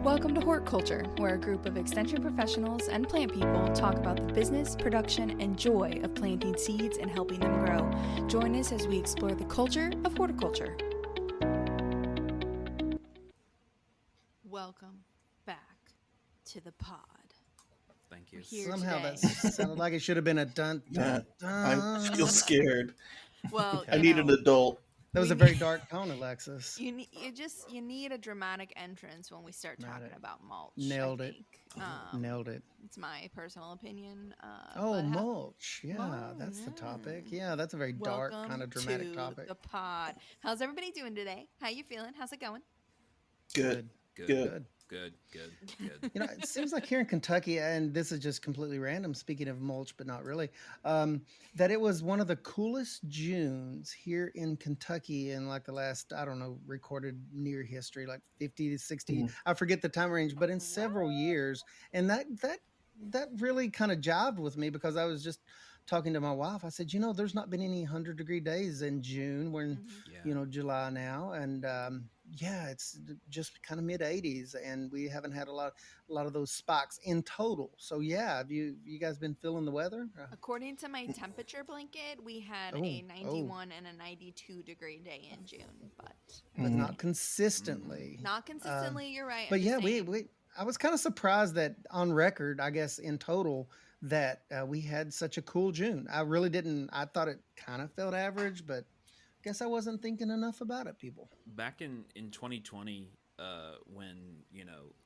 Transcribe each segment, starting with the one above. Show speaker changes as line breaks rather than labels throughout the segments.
Welcome to Horticulture, where a group of extension professionals and plant people talk about the business, production, and joy of planting seeds and helping them grow. Join us as we explore the culture of horticulture. Welcome back to the pod.
Thank you.
Somehow that sounded like it should have been a dun dun dun.
I feel scared.
Well,
I need an adult.
That was a very dark tone, Alexis.
You need a dramatic entrance when we start talking about mulch.
Nailed it.
Nailed it. It's my personal opinion.
Mulch. Yeah, that's the topic. Yeah, that's a very dark, kind of dramatic topic.
The pod. How's everybody doing today? How you feeling? How's it going?
Good.
Good.
You know, it seems like here in Kentucky, and this is just completely random, speaking of mulch, but not really, that it was one of the coolest Junes here in Kentucky in like the last, I don't know, recorded near history, like 50 to 60. I forget the time range, but in several years. And that really kind of jived with me because I was just talking to my wife. I said, you know, there's not been any 100-degree days in June. We're in, July now. And, it's just kind of mid 80s, and we haven't had a lot of those spikes in total. So have you guys been feeling the weather?
According to my temperature blanket, we had a 91 and a 92 degree day in June, but
not consistently.
Not consistently, you're right.
But I was kind of surprised that on record, I guess in total, that we had such a cool June. I really didn't. I thought it kind of felt average, but guess I wasn't thinking enough about it, people.
Back in 2020, when,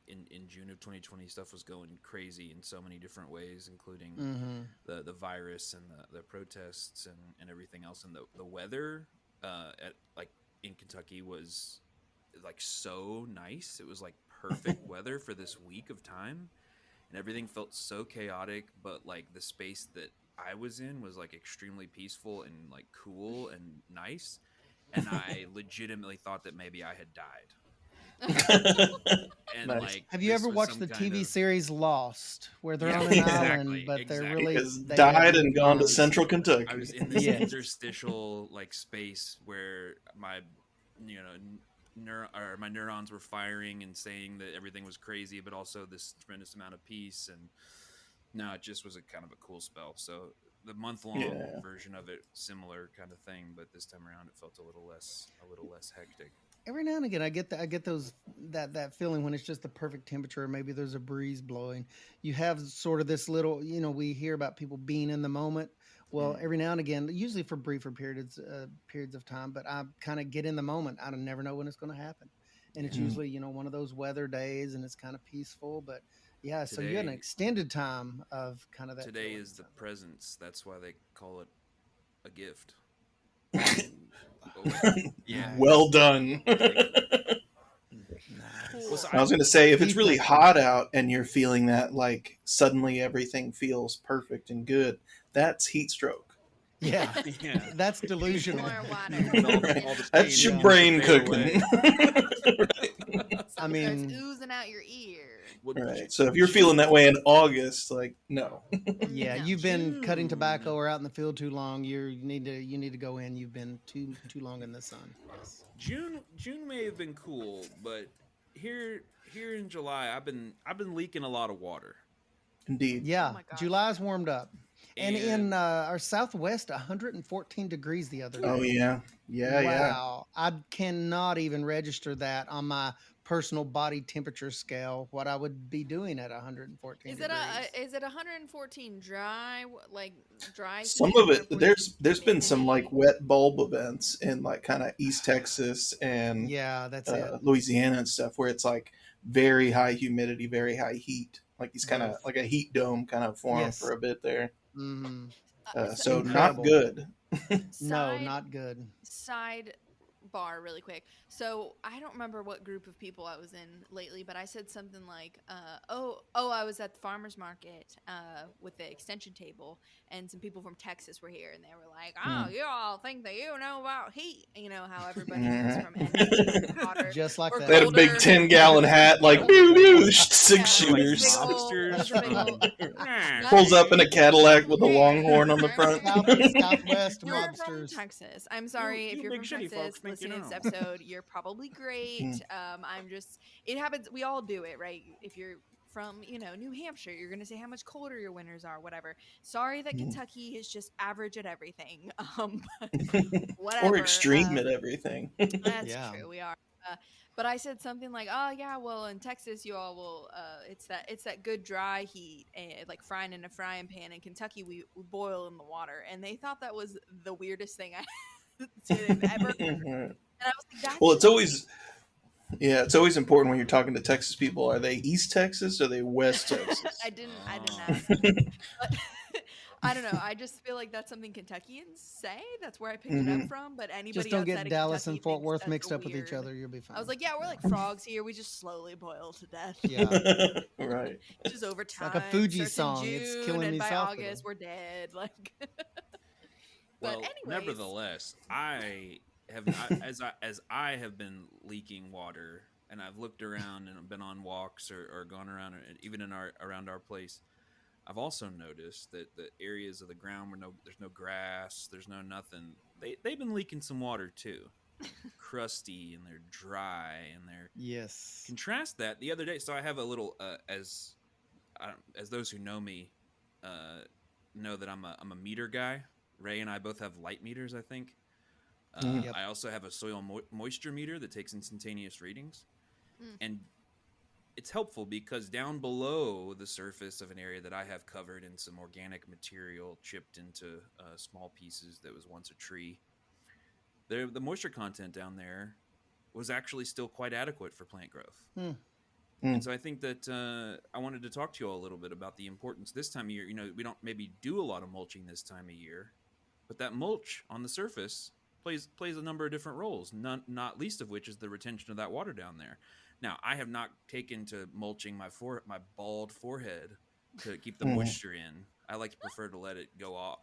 in June of 2020, stuff was going crazy in so many different ways, including the virus and the protests and everything else. And the weather in Kentucky was like so nice. It was like perfect weather for this week of time. And everything felt so chaotic, but like the space that I was in was like extremely peaceful and like cool and nice, and I legitimately thought that maybe I had died. And
nice. Have you ever watched the TV series Lost, where they're on an island, but they're really
died and gone to Central Kentucky?
I was in this interstitial like space where my my neurons were firing and saying that everything was crazy, but also this tremendous amount of peace. And no, it just was a kind of a cool spell. So the month-long version of it, similar kind of thing, but this time around it felt a little less hectic.
Every now and again, I get those that feeling when it's just the perfect temperature. Maybe there's a breeze blowing. You have sort of this little, we hear about people being in the moment. Well, every now and again, usually for briefer periods of time, but I kind of get in the moment. I never know when it's going to happen, and it's usually one of those weather days, and it's kind of peaceful, but. Yeah, so you had an extended time of kind of that.
Today is the presence. That's why they call it a gift.
Well done. I was going to say, if it's really hot out and you're feeling that, like suddenly everything feels perfect and good, that's heat stroke.
Yeah. That's delusional.
That's your brain cooking.
I mean, it's oozing out your ear.
Right. So if you're feeling that way in August, like no.
Yeah, you've been cutting tobacco or out in the field too long. You need to go in. You've been too long in the sun. Yes.
June may have been cool, but here in July, I've been leaking a lot of water.
Indeed.
Yeah. July's warmed up. And in our Southwest, 114 degrees the other day.
Oh, yeah.
Wow. I cannot even register that on my personal body temperature scale, what I would be doing at 114 degrees.
Is it 114 dry, like dry?
Some of it, there's been some like wet bulb events in like kind of East Texas and
that's it.
Louisiana and stuff where it's like very high humidity, very high heat. Like he's kind of like a heat dome kind of formed for a bit there.
Mm-hmm.
So not good.
No, not good.
Sidebar really quick. So I don't remember what group of people I was in lately, but I said something like, I was at the farmer's market with the extension table, and some people from Texas were here, and they were like, you all think that you know about heat. You know how everybody is from energy and water.
Just like that.
They had a big 10-gallon hat, like, six shooters. Pulls up in a Cadillac with a Longhorn on the front.
Southwest
You're
mobsters.
from Texas. I'm sorry if you're from Texas.
you
listening to this
know.
episode, you're probably great. It happens. We all do it, right? If you're from, New Hampshire, you're going to say how much colder your winters are, whatever. Sorry that Kentucky is just average at everything.
Or
Whatever.
extreme at everything.
That's
Yeah.
true. We are. But I said something like, "Oh yeah, well in Texas you all will. It's that good dry heat, like frying in a frying pan. In Kentucky we boil in the water." And they thought that was the weirdest thing they've ever. And I was like, "That's
Well,
just
it's always important when you're talking to Texas people. Are they East Texas or are they West Texas?
I didn't
Oh.
ask." But I don't know. I just feel like that's something Kentuckians say. That's where I picked it up from. But
Just
anybody
don't
outside
get
of
Dallas
Kentucky
and Fort
thinks
Worth
that's
mixed
a
up with each
weird.
other. You'll be fine.
I was like, yeah, we're like frogs here. We just slowly boil to death.
Yeah.
Right.
Just over
It's
time.
like a Fuji
Starts
song.
in
It's
June,
killing
and
me
by
softly.
August we're dead. Like,
Well,
but anyways,
nevertheless, as I have been leaking water, and I've looked around and been on walks or gone around, even around our place. I've also noticed that the areas of the ground where there's no grass, there's no nothing. They've been leaking some water too, crusty and they're dry and they're.
Yes.
Contrast that the other day. So I have a little as those who know me know that I'm a meter guy. Ray and I both have light meters, I think.
Yep.
I also have a soil moisture meter that takes instantaneous readings, and it's helpful because down below the surface of an area that I have covered in some organic material chipped into small pieces that was once a tree, the moisture content down there was actually still quite adequate for plant growth. And so I think that I wanted to talk to you all a little bit about the importance this time of year. We don't maybe do a lot of mulching this time of year, but that mulch on the surface plays a number of different roles, not least of which is the retention of that water down there. Now, I have not taken to mulching my bald forehead to keep the moisture in. I like to prefer to let it go off,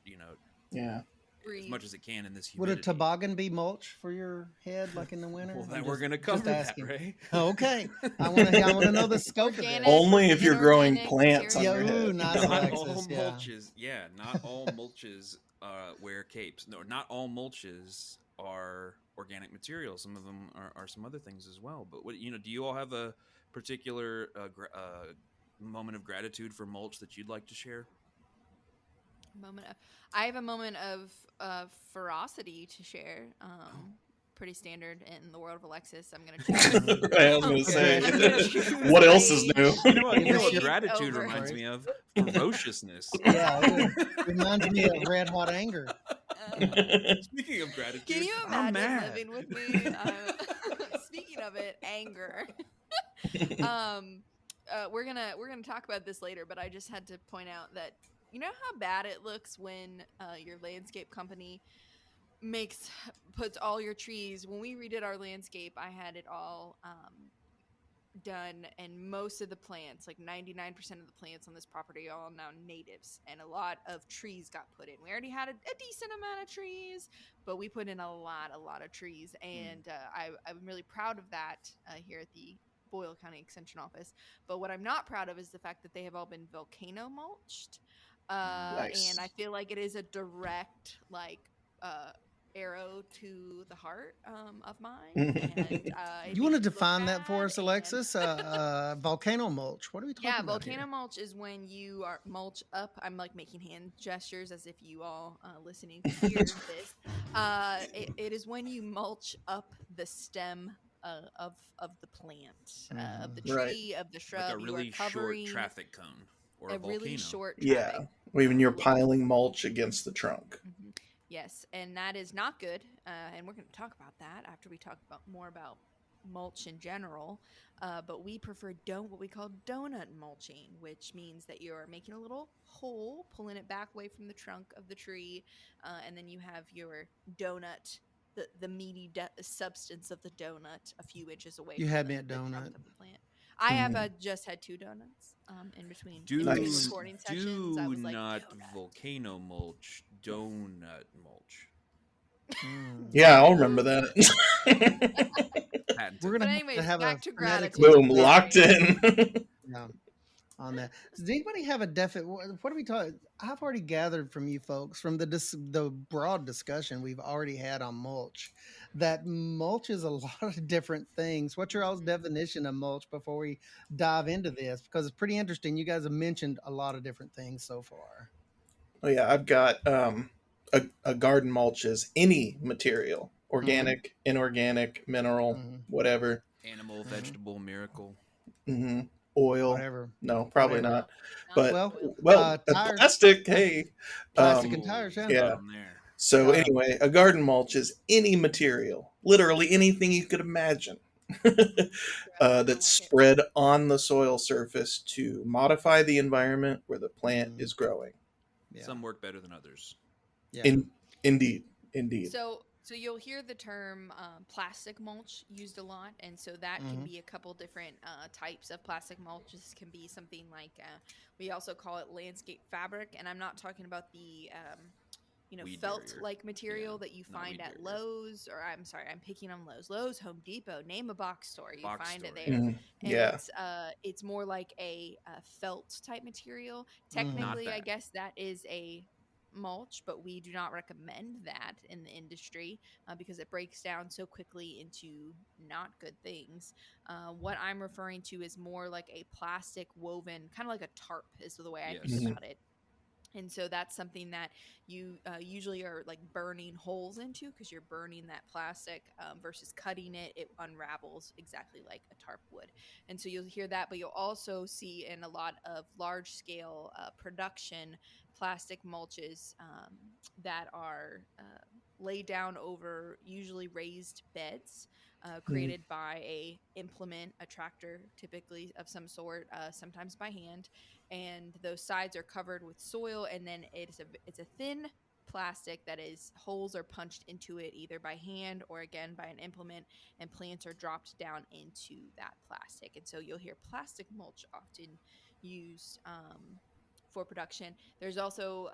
Yeah.
as much as it can in this
Would
humidity.
a toboggan be mulch for your head, like in the winter?
Well, then we're going to cover that, Ray.
Okay. I want to know the scope of that.
Only if you're growing plants on
material.
your head.
Ooh, nice,
Not
Alexis.
all
Yeah.
mulches. Yeah, not all mulches wear capes. No, not all mulches are organic material. Some of them are some other things as well. But do you all have a particular moment of gratitude for mulch that you'd like to share?
I have a moment of ferocity to share. Pretty standard in the world of Alexis. I'm gonna choose.
I was going to say,
I'm gonna choose
what else is new?
You know what
Rage
gratitude
over-
reminds me of? Ferociousness.
Yeah, it reminds me of red hot anger.
Speaking of gratitude,
Can you
I'm
imagine
mad.
living with me? Speaking of it, anger. We're gonna talk about this later, but I just had to point out that you know how bad it looks when your landscape company puts all your trees. When we redid our landscape, I had it all done, and most of the plants, like 99% of the plants on this property, are all now natives, and a lot of trees got put in. We already had a decent amount of trees, but we put in a lot of trees, and I'm really proud of that here at the Boyle County Extension Office. But what I'm not proud of is the fact that they have all been volcano mulched,
Nice.
and I feel like it is a direct arrow to the heart of mine. And
You want to define that for us, Alexis? Volcano mulch. What are we talking about?
Volcano mulch is when you are mulch up. I'm like making hand gestures as if you all listening can hear this. It is when you mulch up the stem of the plant, of the tree, of the shrub.
Like a really
you are covering
short traffic cone or a volcano.
really short
Yeah.
traffic.
When you're piling mulch against the trunk.
Mm-hmm. Yes, and that is not good. And we're going to talk about that after we talk more about mulch in general. But we prefer what we call donut mulching, which means that you're making a little hole, pulling it back away from the trunk of the tree, and then you have your donut, the meaty substance of the donut, a few inches away.
You
from
had me at
the trunk
donut.
of the plant. I have just had 2 donuts in between
Nice.
recording sessions. I was like,
not
donut.
volcano mulch, donut mulch.
Yeah, I'll remember that.
Patented.
We're gonna
But anyways,
have
back
a
to
phonetic
gratitude.
Boom, locked in.
Yeah, on that. Does anybody have a definite? What are we talking? I've already gathered from you folks from the broad discussion we've already had on mulch that mulch is a lot of different things. What's your all's
Mhm.
definition of mulch before we dive into this? Because it's pretty interesting. You guys have mentioned a lot of different things so far.
Oh yeah, I've got a garden mulch is any material,
Mm-hmm.
organic, inorganic, mineral,
Mm-hmm.
whatever.
Animal,
Mm-hmm.
vegetable, miracle.
hmm Oil,
Whatever.
no, probably
Whatever.
not.
Not
But
Well,
oil.
tires,
plastic, hey,
plastic and
um,
tires.
Oh,
Yeah.
got
yeah.
them there.
So
Got them.
anyway, a garden mulch is any material, literally anything you could imagine,
Gross. I don't
that's
like it.
spread on the soil surface to modify the environment where the plant
Mm-hmm.
is growing.
Yeah.
Some work better than others.
Yeah.
In indeed, indeed.
So you'll hear the term plastic mulch used a lot, and so that can
Mm-hmm.
be a couple different types of plastic mulch. This can be something like we also call it landscape fabric, and I'm not talking about the
Weed
felt
barrier.
like material
Yeah,
that you
not
find
weed
at
barrier.
Lowe's, or I'm sorry, I'm picking on Lowe's, Home Depot, name a box store, you
Box
find it
store.
there,
Yeah.
Mhm.
and
Yeah.
it's more like a felt type material.
Mm-hmm.
Not
Technically, I
that.
guess that is a mulch, but we do not recommend that in the industry because it breaks down so quickly into not good things. What I'm referring to is more like a plastic woven, kind of like a tarp, is the way I think
Yes.
Mhm.
about it. And so that's something that you usually are like burning holes into because you're burning that plastic versus cutting it. It unravels exactly like a tarp would. And so you'll hear that, but you'll also see in a lot of large scale production plastic mulches that are laid down over usually raised beds.
Mhm.
Created by a implement, a tractor, typically of some sort, sometimes by hand, and those sides are covered with soil, and then it's a thin plastic that is holes are punched into it either by hand or again by an implement, and plants are dropped down into that plastic. And so you'll hear plastic mulch often used for production. There's also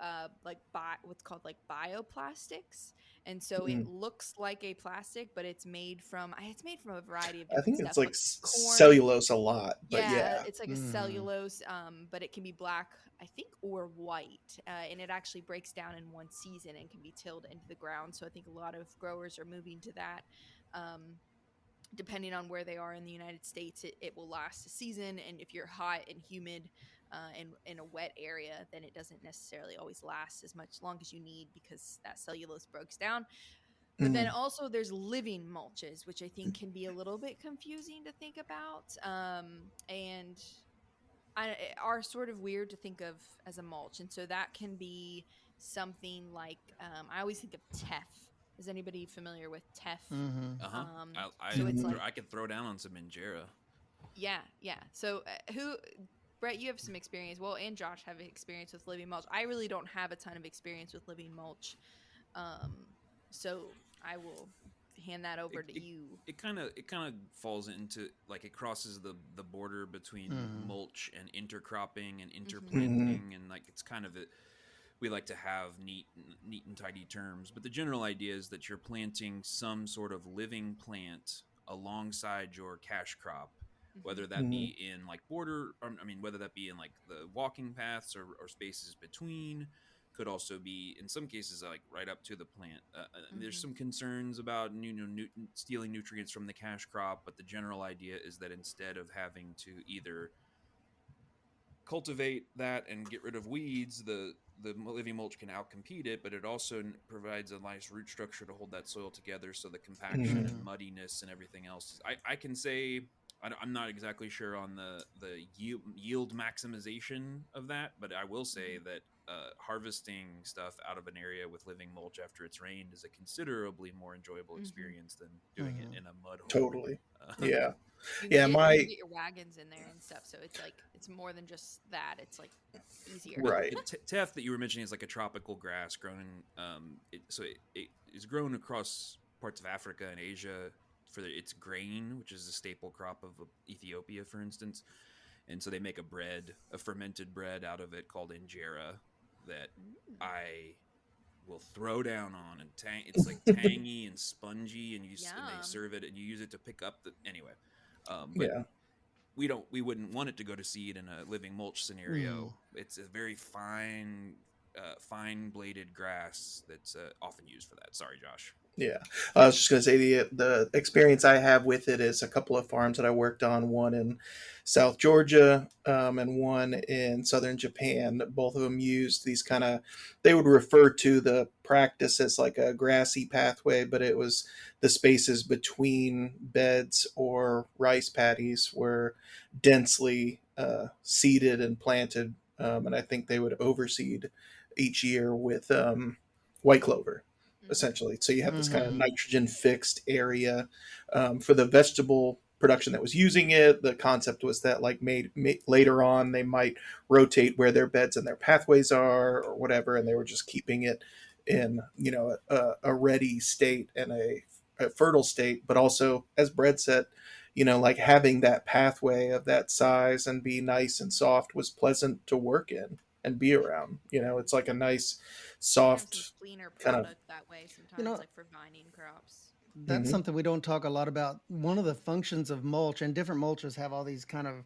what's called like bioplastics, and so it
Mhm.
looks like a plastic, but it's made from a variety of
I
different
think it's
stuff,
like
but corn.
cellulose a lot, but
Yeah,
yeah.
it's like a
Mm-hmm.
cellulose, but it can be black, I think, or white, and it actually breaks down in one season and can be tilled into the ground. So I think a lot of growers are moving to that. Um, Depending on where they are in the United States, it will last a season, and if you're hot and humid in a wet area, then it doesn't necessarily always last as much long as you need because that cellulose breaks down. But then
Mhm.
also there's living mulches, which I think can be a little bit confusing to think about, and are sort of weird to think of as a mulch. And so that can be something like I always think of teff. Is anybody familiar with teff?
Mm-hmm.
Uh huh.
So it's
Mhm.
like
I could throw down on some injera.
yeah, yeah. So who Brett, you have some experience. Well, and Josh have experience with living mulch. I really don't have a ton of experience with living mulch. Um, so I will hand that over
It
to
it
you.
it kind of falls into like it crosses the border between
Mm-hmm.
mulch and intercropping and
Hmm.
Mhm.
interplanting, and like it's kind of we like to have neat and tidy terms, but the general idea is that you're planting some sort of living plant alongside your cash crop,
Hmm.
whether that
Mhm.
be in like whether that be in like the walking paths or spaces between. Could also be in some cases like right up to the plant. There's
Hmm.
some concerns about stealing nutrients from the cash crop, but the general idea is that instead of having to either cultivate that and get rid of weeds, the living mulch can outcompete it, but it also provides a nice root structure to hold that soil together. So the compaction
Mhm.
and
Mm-hmm.
muddiness and everything else, I can say I'm not exactly sure on the yield maximization of that, but I will say
Hmm.
that harvesting stuff out of an area with living mulch after it's rained is a considerably more enjoyable
Hmm.
experience than doing it
Mm-hmm.
in a mud hole.
Totally.
Uh,
Yeah.
You
Yeah.
can
My
get your wagons in there and stuff, so it's like it's more than just that. It's like easier.
But
right.
teff that you were mentioning is like a tropical grass grown in, it is grown across parts of Africa and Asia for its grain, which is a staple crop of Ethiopia, for instance. And so they make a fermented bread out of it called injera that
Mm,
I will throw down on and it's like tangy and spongy, and and they
yum.
serve it and you use it to pick up the anyway. But
Yeah.
we wouldn't want it to go to seed in a living mulch
Mm.
scenario. It's a very fine bladed grass that's often used for that. Sorry, Josh.
Yeah, I was just going to say the experience I have with it is a couple of farms that I worked on, one in South Georgia, and one in southern Japan. Both of them used these kind of, they would refer to the practice as like a grassy pathway, but it was the spaces between beds or rice paddies were densely seeded and planted, and I think they would overseed each year with white clover, essentially. So you have this kind of
Mm-hmm.
nitrogen fixed area for the vegetable production that was using it. The concept was that like made later on they might rotate where their beds and their pathways are or whatever, and they were just keeping it in a ready state and a fertile state. But also, as Brett said, like having that pathway of that size and be nice and soft was pleasant to work in and be around. It's like a nice
And some
soft
cleaner
kind of.
product that way
You
sometimes,
know,
like for vining crops.
that's
Mhm.
something we don't talk a lot about. One of the functions of mulch, and different mulches have all these kind of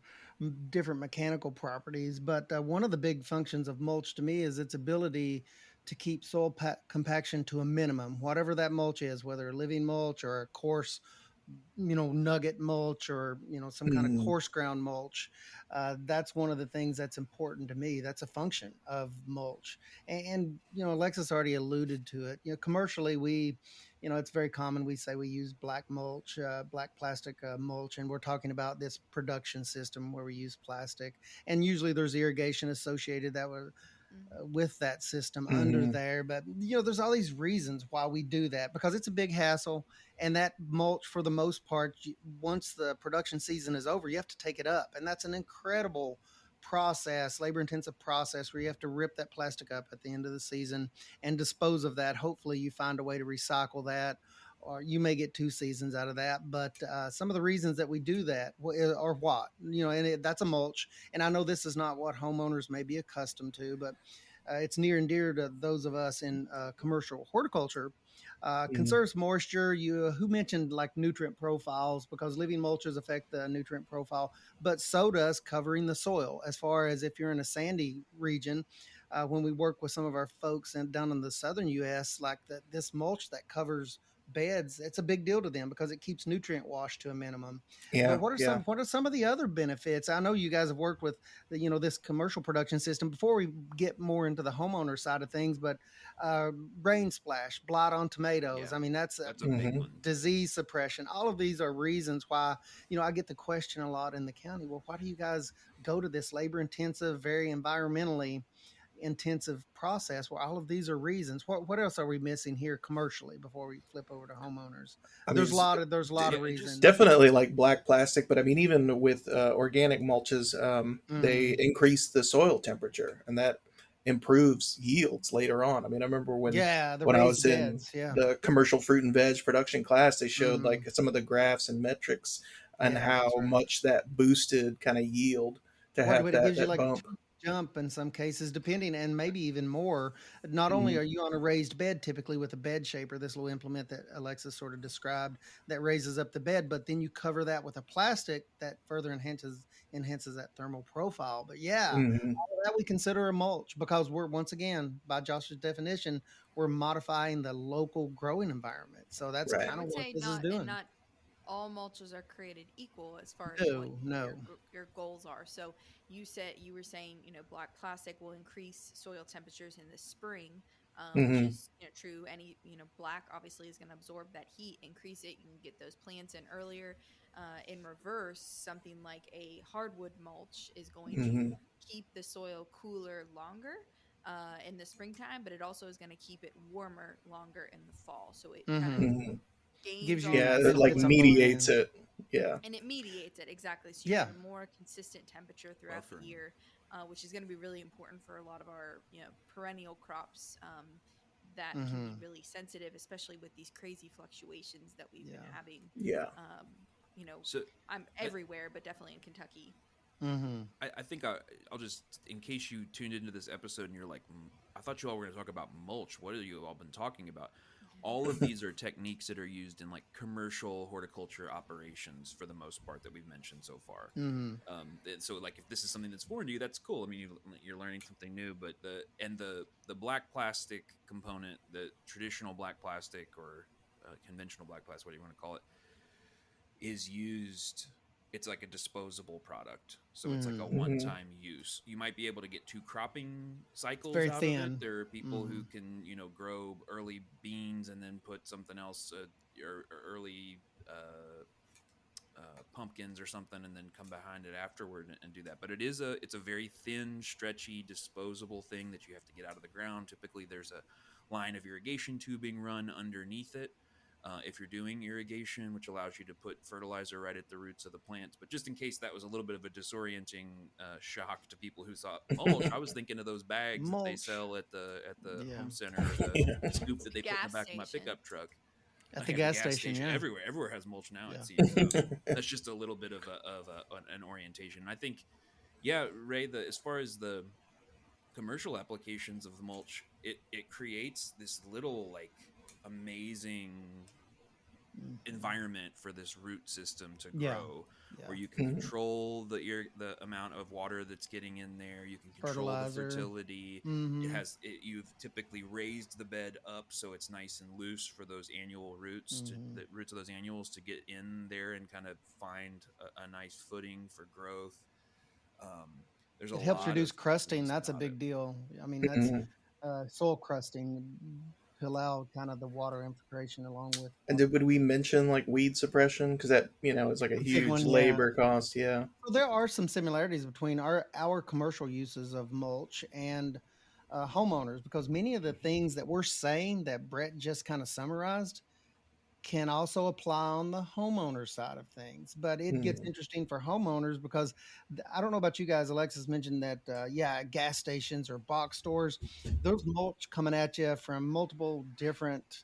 different mechanical properties, but one of the big functions of mulch to me is its ability to keep soil compaction to a minimum, whatever that mulch is, whether a living mulch or a coarse, nugget mulch, or some kind of
Mhm.
coarse ground mulch. That's one of the things that's important to me. That's a function of mulch. And Alexis already alluded to it. Commercially, it's very common. We say we use black mulch, black plastic mulch, and we're talking about this production system where we use plastic. And usually there's irrigation associated that would
Hmm.
with that system under
Mhm.
there. But there's all these reasons why we do that, because it's a big hassle. And that mulch, for the most part, once the production season is over, you have to take it up, and that's an incredible process, labor intensive process, where you have to rip that plastic up at the end of the season and dispose of that. Hopefully you find a way to recycle that, or you may get 2 seasons out of that. But some of the reasons that we do that are what, that's a mulch. And I know this is not what homeowners may be accustomed to, but it's near and dear to those of us in commercial horticulture.
Mhm.
Conserves moisture. Who mentioned like nutrient profiles, because living mulches affect the nutrient profile, but so does covering the soil. As far as if you're in a sandy region, when we work with some of our folks down in the southern U.S., like this mulch that covers beds, it's a big deal to them because it keeps nutrient wash to a minimum. But
Yeah, yeah.
what are some of the other benefits? I know you guys have worked with this commercial production system before we get more into the homeowner side of things, but rain splash, blight on tomatoes.
Yeah,
I mean, that's a
that's a big
Mhm.
one.
disease suppression. All of these are reasons why, I get the question a lot in the county. Well, why do you guys go to this labor intensive, very environmentally intensive process? Well, all of these are reasons. What else are we missing here commercially before we flip over to homeowners?
I mean,
There's a lot
Yeah,
of
it just
reasons.
definitely like black plastic, but I mean, even with organic mulches, they
Hmm.
increase the soil temperature, and that improves yields later on. I mean, I remember when
Yeah, the
when I
raised
was in
beds. Yeah.
the commercial fruit and veg production class, they showed
Hmm.
like some of the graphs and metrics and
Yeah,
how
that's right.
much that boosted kind of yield to have
What it
that
gives you
that
like a
bump.
jump in some cases, depending, and maybe even more. Not only
Mhm.
are you on a raised bed, typically with a bed shaper, this little implement that Alexis sort of described that raises up the bed, but then you cover that with a plastic that further enhances that thermal profile. But yeah,
Mhm.
all of that we consider a mulch, because we're, once again, by Josh's definition, we're modifying the local growing environment. So that's
I
Right.
kind of
would
what
say
this is
not, and
doing.
not all mulches are created equal as far as what
No, no.
your goals are. So you were saying black plastic will increase soil temperatures in the spring, which
Mhm.
is true. Any black obviously is going to absorb that heat, increase it. You can get those plants in earlier. In reverse, something like a hardwood mulch is going to
Mhm.
keep the soil cooler longer. In the springtime, but it also is going to keep it warmer longer in the fall. So it kind of
Hmm.
Mhm.
gains
Gives
all
you
Yeah,
that
it like
benefits on
sunlight
both
mediates
ends.
it. Yeah.
and it mediates it exactly, so you
Yeah.
get a more consistent temperature throughout the
buffering.
year, which is going to be really important for a lot of our perennial crops, that can be
Hmm.
really sensitive, especially with these crazy fluctuations that we've been
Yeah.
having.
Yeah.
um, you know
So
I'm
I,
everywhere, but definitely in Kentucky.
Hmm.
I think I'll just, in case you tuned into this episode and you're like, I thought you all were going to talk about mulch. What have you all been talking about? All of these are techniques that are used in like commercial horticulture operations for the most part that we've mentioned so far.
Hmm.
So like if this is something that's foreign to you, that's cool. I mean, you're learning something new. But the black plastic component, the traditional black plastic or conventional black plastic, what do you want to call it, is used. It's like a disposable product, so it's like a one-time use. You might be able to get 2 cropping cycles out of it. There are people who can, grow early beans and then put something else, or early pumpkins or something, and then come behind it afterward and do that. But it's a very thin, stretchy, disposable thing that you have to get out of the ground. Typically, there's a line of irrigation tubing run underneath it. If you're doing irrigation, which allows you to put fertilizer right at the roots of the plants. But just in case that was a little bit of a disorienting shock to people who thought, mulch, I was thinking of those bags that they sell at the home center, the scoop that they put in the back of my pickup truck.
At the gas station, yeah.
Everywhere has mulch now. It seems. That's just a little bit of an orientation. I think, yeah, Ray. As far as the commercial applications of the mulch, it creates this little like amazing environment for this root system to grow, where you can control the amount of water that's getting in there. You can control the fertility. You've typically raised the bed up so it's nice and loose for those annual roots, the roots of those annuals to get in there and kind of find a nice footing for growth.
It helps reduce crusting. That's a big deal. I mean, that's soil crusting to allow kind of the water infiltration along with.
And would we mention like weed suppression? Because that, is like a huge labor cost. Yeah.
Well, there are some similarities between our commercial uses of mulch and homeowners, because many of the things that we're saying that Brett just kind of summarized can also apply on the homeowner side of things. But it gets interesting for homeowners because I don't know about you guys. Alexis mentioned that, gas stations or box stores, there's mulch coming at you from multiple different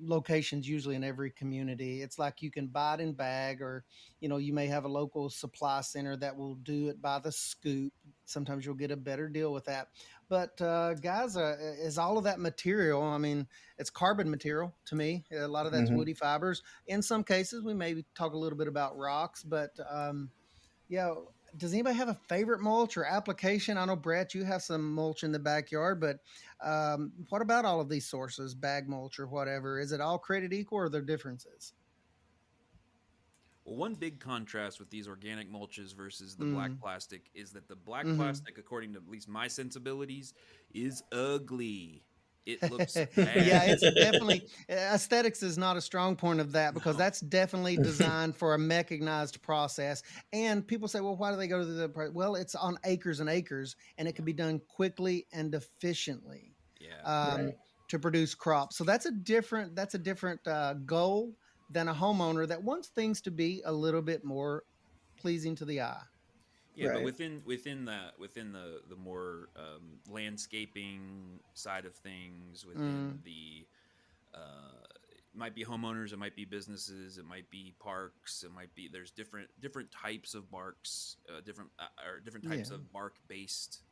locations, usually in every community. It's like you can buy it in bag, or, you may have a local supply center that will do it by the scoop. Sometimes you'll get a better deal with that. But guys, is all of that material, I mean, it's carbon material to me. A lot of that's woody fibers. In some cases, we maybe talk a little bit about rocks, but does anybody have a favorite mulch or application? I know, Brett, you have some mulch in the backyard, but what about all of these sources, bag mulch or whatever? Is it all created equal, or are there differences?
Well, one big contrast with these organic mulches versus the black plastic is that the black plastic, according to at least my sensibilities, is ugly. It looks bad.
Yeah, it's definitely, aesthetics is not a strong point of that, because that's definitely designed for a mechanized process. And people say, well, why do they go to the, well, it's on acres and acres, and it can be done quickly and efficiently to produce crops. So that's a different goal than a homeowner that wants things to be a little bit more pleasing to the eye.
Yeah, but within the more landscaping side of things, within the it might be homeowners, it might be businesses, it might be parks, there's different types of barks, different types of bark based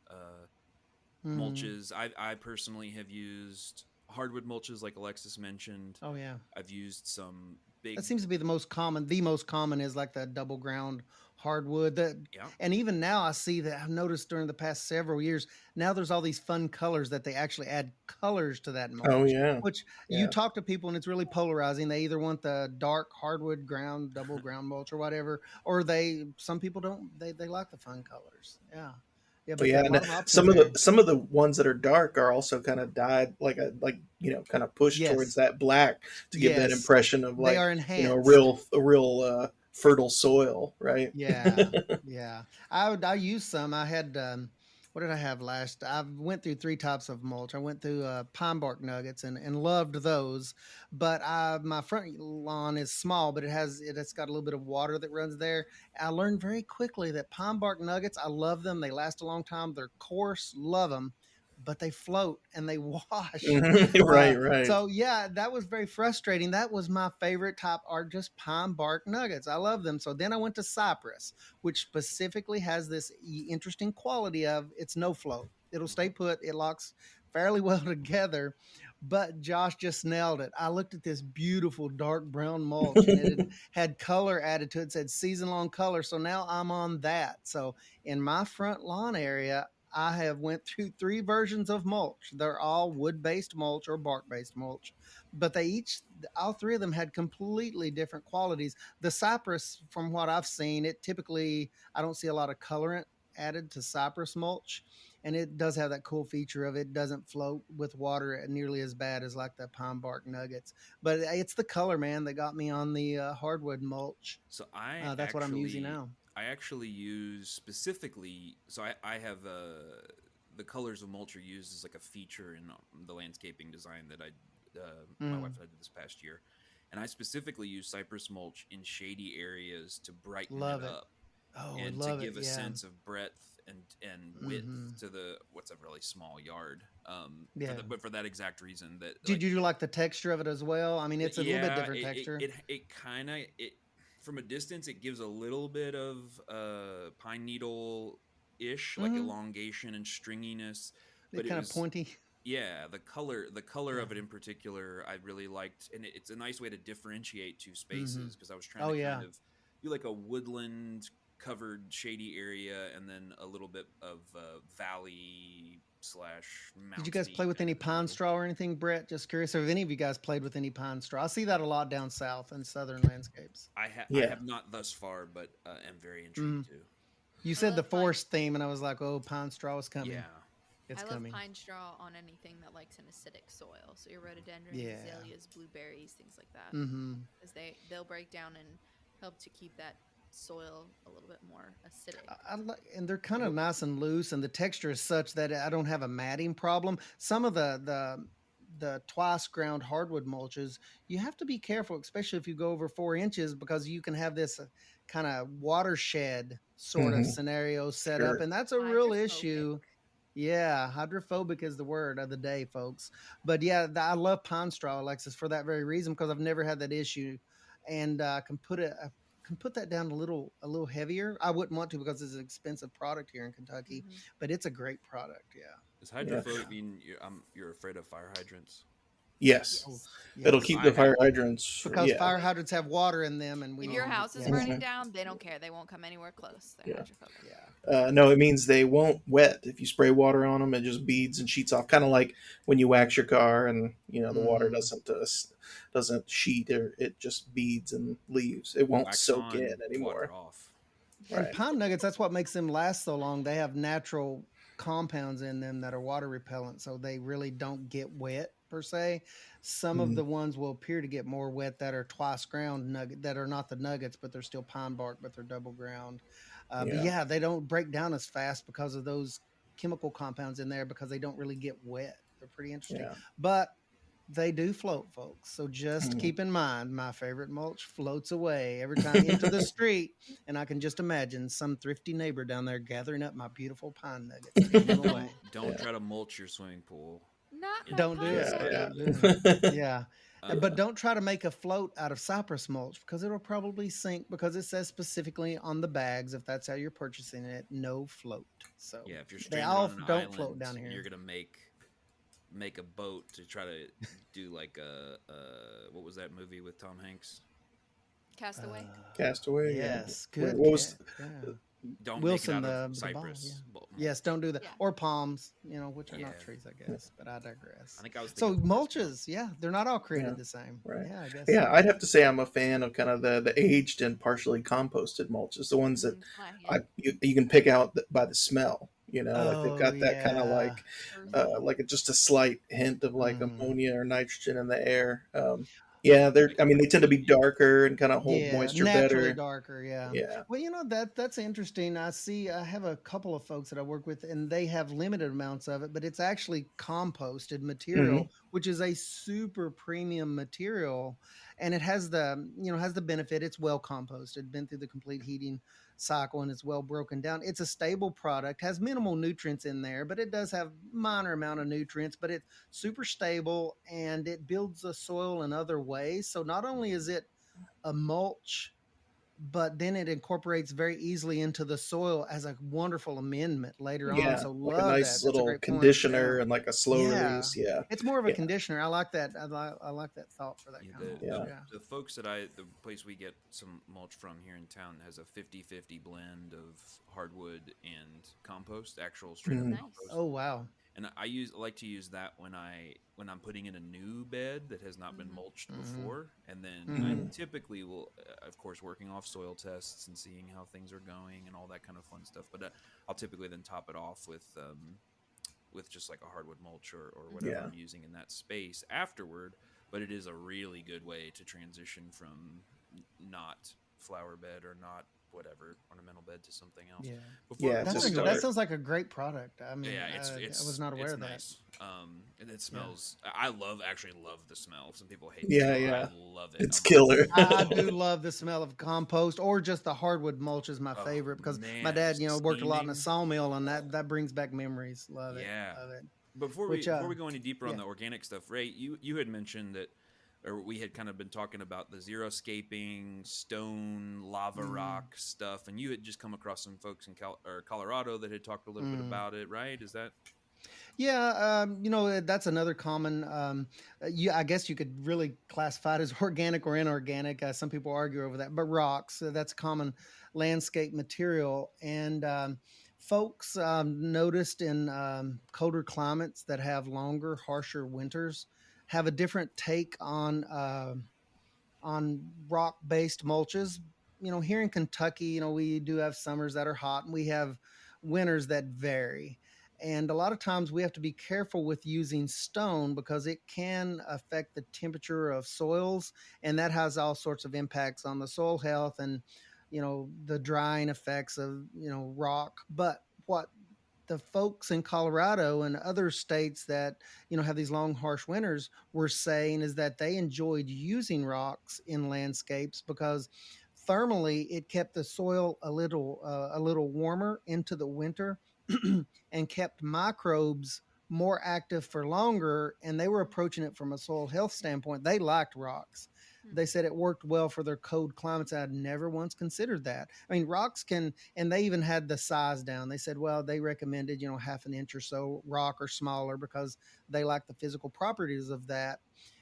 mulches. I personally have used hardwood mulches, like Alexis mentioned.
Oh yeah,
I've used some big.
That seems to be the most common. The most common is like the double ground hardwood. And even now I see that, I've noticed during the past several years, now there's all these fun colors that they actually add colors to that mulch.
Oh yeah.
Which you talk to people and it's really polarizing. They either want the dark hardwood ground, double ground mulch or whatever, or some people don't, they like the fun colors. Yeah. Yeah, but
some of the ones that are dark are also kind of dyed kind of pushed towards that black to give that impression of like,
they are enhanced.
A real fertile soil, right?
Yeah. I used some. I had what did I have last? I went through 3 types of mulch. I went through pine bark nuggets and loved those. But my front lawn is small, but it's got a little bit of water that runs there. I learned very quickly that pine bark nuggets, I love them. They last a long time. They're coarse, love them, but they float and they wash.
Right.
So yeah, that was very frustrating. That was my favorite type, are just pine bark nuggets. I love them. So then I went to cypress, which specifically has this interesting quality of it's no float. It'll stay put. It locks fairly well together. But Josh just nailed it. I looked at this beautiful dark brown mulch and it had color added to it. It said season long color. So now I'm on that. So in my front lawn area, I have went through 3 versions of mulch. They're all wood-based mulch or bark-based mulch, but all 3 of them had completely different qualities. The cypress, from what I've seen, it typically, I don't see a lot of colorant added to cypress mulch, and it does have that cool feature of it doesn't float with water nearly as bad as like the pine bark nuggets. But it's the color, man, that got me on the hardwood mulch.
So
That's what I'm using now.
I actually use specifically. So I have the colors of mulch are used as like a feature in the landscaping design that my wife and I did this past year, and I specifically use cypress mulch in shady areas to brighten
Love
it
it.
up
Oh, I
and to
love it.
give a
Yeah.
sense of breadth and width to the what's a really small yard.
Yeah.
But for that exact reason that
Did you like the texture of it as well? I mean, it's a little bit
yeah,
different texture.
it kind of it from a distance it gives a little bit of pine needle ish like
Mm-hmm.
elongation and stringiness,
It
but it
kind of
was
pointy.
yeah the color
Yeah.
of it in particular I really liked, and it's a nice way to differentiate 2
Mm-hmm.
spaces because I was trying
Oh
to
yeah.
kind of do like a woodland covered shady area and then a little bit of valley slash
Did you guys
mountainy
play with
kind
any
of in the
pine
middle.
straw or anything, Brett? Just curious. Have any of you guys played with any pine straw? I see that a lot down south in southern landscapes.
I
Yeah.
have not thus far, but am very
Mm.
intrigued to.
You
I
said the
love pine.
forest theme, and I was like, "Oh, pine straw is coming.
Yeah.
It's
I love
coming."
pine straw on anything that likes an acidic soil. So your rhododendrons,
Yeah.
azaleas, blueberries, things like that,
Mm-hmm.
because they'll break down and help to keep that soil a little bit more acidic.
I like, and they're kind of
Nope.
nice and loose, and the texture is such that I don't have a matting problem. Some of the twice ground hardwood mulches, you have to be careful, especially if you go over 4 inches, because you can have this kind of watershed sort of
Hmm.
scenario set up,
Sure.
and that's a real
Hydrophobic.
issue. Yeah, hydrophobic is the word of the day, folks. But yeah, I love pine straw, Alexis, for that very reason because I've never had that issue, and I can put that down a little heavier. I wouldn't want to because it's an expensive product here in Kentucky,
Hmm.
but it's a great product. Yeah.
Does
Yeah.
hydrophobic mean you're afraid of fire hydrants?
Yes.
Oh,
Yes.
It'll
yes.
keep
I
the
have
fire hydrants.
Because
Yeah.
fire hydrants have water in them, and we
If
need
your
to.
house is
Yes.
burning
Mhm.
down, they don't care. They won't come anywhere close. They're
Yeah.
hydrophobic.
Yeah.
No, it means they won't wet. If you spray water on them, it just beads and sheets off. Kind of like when you wax your car, and the water
Hmm.
doesn't sheet, or it just beads and leaves. It won't
Wax
soak in
on, water
anymore.
off.
And
Right.
pine nuggets, that's what makes them last so long. They have natural compounds in them that are water repellent, so they really don't get wet per se. Some of
Mm.
the ones will appear to get more wet that are twice ground nugget that are not the nuggets, but they're still pine bark, but they're double ground. But
Yeah.
yeah, they don't break down as fast because of those chemical compounds in there because they don't really get wet. They're pretty interesting,
Yeah.
but they do float, folks. So just
Mhm.
keep in mind, my favorite mulch floats away every time into the street, and I can just imagine some thrifty neighbor down there gathering up my beautiful pine nuggets and giving them away.
Don't
Yeah.
try to mulch your swimming pool.
Not
In,
my
Don't do
pine
it.
Yeah.
straw.
Don't do it. Yeah. But
uh,
don't try to make a float out of cypress mulch because it'll probably sink because it says specifically on the bags, if that's how you're purchasing it, no float. So
yeah, if you're
they
stranded
all
on an
don't float
island,
down
you're
here.
gonna make a boat to try to do like a what was that movie with Tom Hanks?
Castaway.
Castaway. Yeah.
Yes,
What
good
was?
catch. Yeah.
Don't
Wilson,
make it out of
the ball. Yeah.
cypress.
Yes, don't do that.
Yeah.
Or palms, which are
Yeah.
not trees, I guess. But I digress.
I think I was
So
thinking of Forrest Gump.
mulches, yeah, they're not all created
Yeah.
the same.
Right.
Yeah, I guess
Yeah,
so.
I'd have to say I'm a fan of kind of the aged and partially composted mulches, the ones that you can pick out by the smell. Like they've
Oh
got that kind of
yeah.
like just a slight hint of like
Mm.
ammonia or nitrogen in the air. Yeah, I mean, they tend to be darker and kind of hold
Yeah,
moisture
naturally
better.
darker. Yeah.
Yeah.
Well, that's interesting. I have a couple of folks that I work with, and they have limited amounts of it, but it's actually composted
Hmm.
material, which is a super premium material, and it has the benefit. It's well composted, been through the complete heating cycle, and it's well broken down. It's a stable product, has minimal nutrients in there, but it does have minor amount of nutrients, but it's super stable and it builds the soil in other ways. So not only is it a mulch but then it incorporates very easily into the soil as a wonderful amendment later on.
Yeah,
So
like a
love that.
nice
That's a
little
great point. Yeah.
conditioner and like a slow
Yeah.
release. Yeah,
It's more of a
yeah,
conditioner. I like that. I like that thought for that
Yeah,
kind of
the,
mulch.
the
yeah.
Yeah.
the folks the place we get some mulch from here in town has a 50-50 blend of hardwood and compost, actual straight up
Mm.
Nice.
compost.
Oh wow.
And I like to use that when I'm putting in a new bed that has not been
Mm-hmm.
mulched
Mm-hmm.
before, and then I
Mm-hmm.
Mm.
typically will, of course, working off soil tests and seeing how things are going and all that kind of fun stuff. But I'll typically then top it off with just like a hardwood mulch or whatever
Yeah.
I'm using in that space afterward. But it is a really good way to transition from not flower bed or not whatever ornamental bed to something else.
Yeah.
Yeah, to
That's
Before we
a
go
that
any
start.
sounds like a great product. I mean,
yeah,
I was not aware
it's
of that.
nice. And it
Yeah.
smells. I actually love the smell. Some people hate the
Yeah,
smell. I
yeah.
love it.
It's
I'm like,
killer.
I do love the smell of compost or just the hardwood mulch is my
oh
favorite because my
man,
dad, worked a lot in a
steaming.
sawmill and that brings back memories. Love it.
Yeah.
Love it.
Before we
Which
before we go any deeper on
yeah.
the organic stuff, Ray, you had mentioned that, or we had kind of been talking about the xeriscaping, stone, lava
Mm,
rock stuff, and you had just come across some folks in Colorado that had talked a little bit
mm.
about it, right? Is that
Yeah, that's another common. I guess you could really classify it as organic or inorganic. Some people argue over that, but rocks, that's a common landscape material. And folks noticed in colder climates that have longer, harsher winters have a different take on rock based mulches. Here in Kentucky, we do have summers that are hot and we have winters that vary. And a lot of times we have to be careful with using stone because it can affect the temperature of soils. And that has all sorts of impacts on the soil health and, the drying effects of, rock. But what the folks in Colorado and other states that have these long harsh winters were saying is that they enjoyed using rocks in landscapes because thermally it kept the soil a little warmer into the winter and kept microbes more active for longer, and they were approaching it from a soil health standpoint. They liked rocks. They said it worked well for their cold climates. I'd never once considered that. I mean, rocks can, and they even had the size down. They said, well, they recommended, half an inch or so rock or smaller because they like the physical properties of that.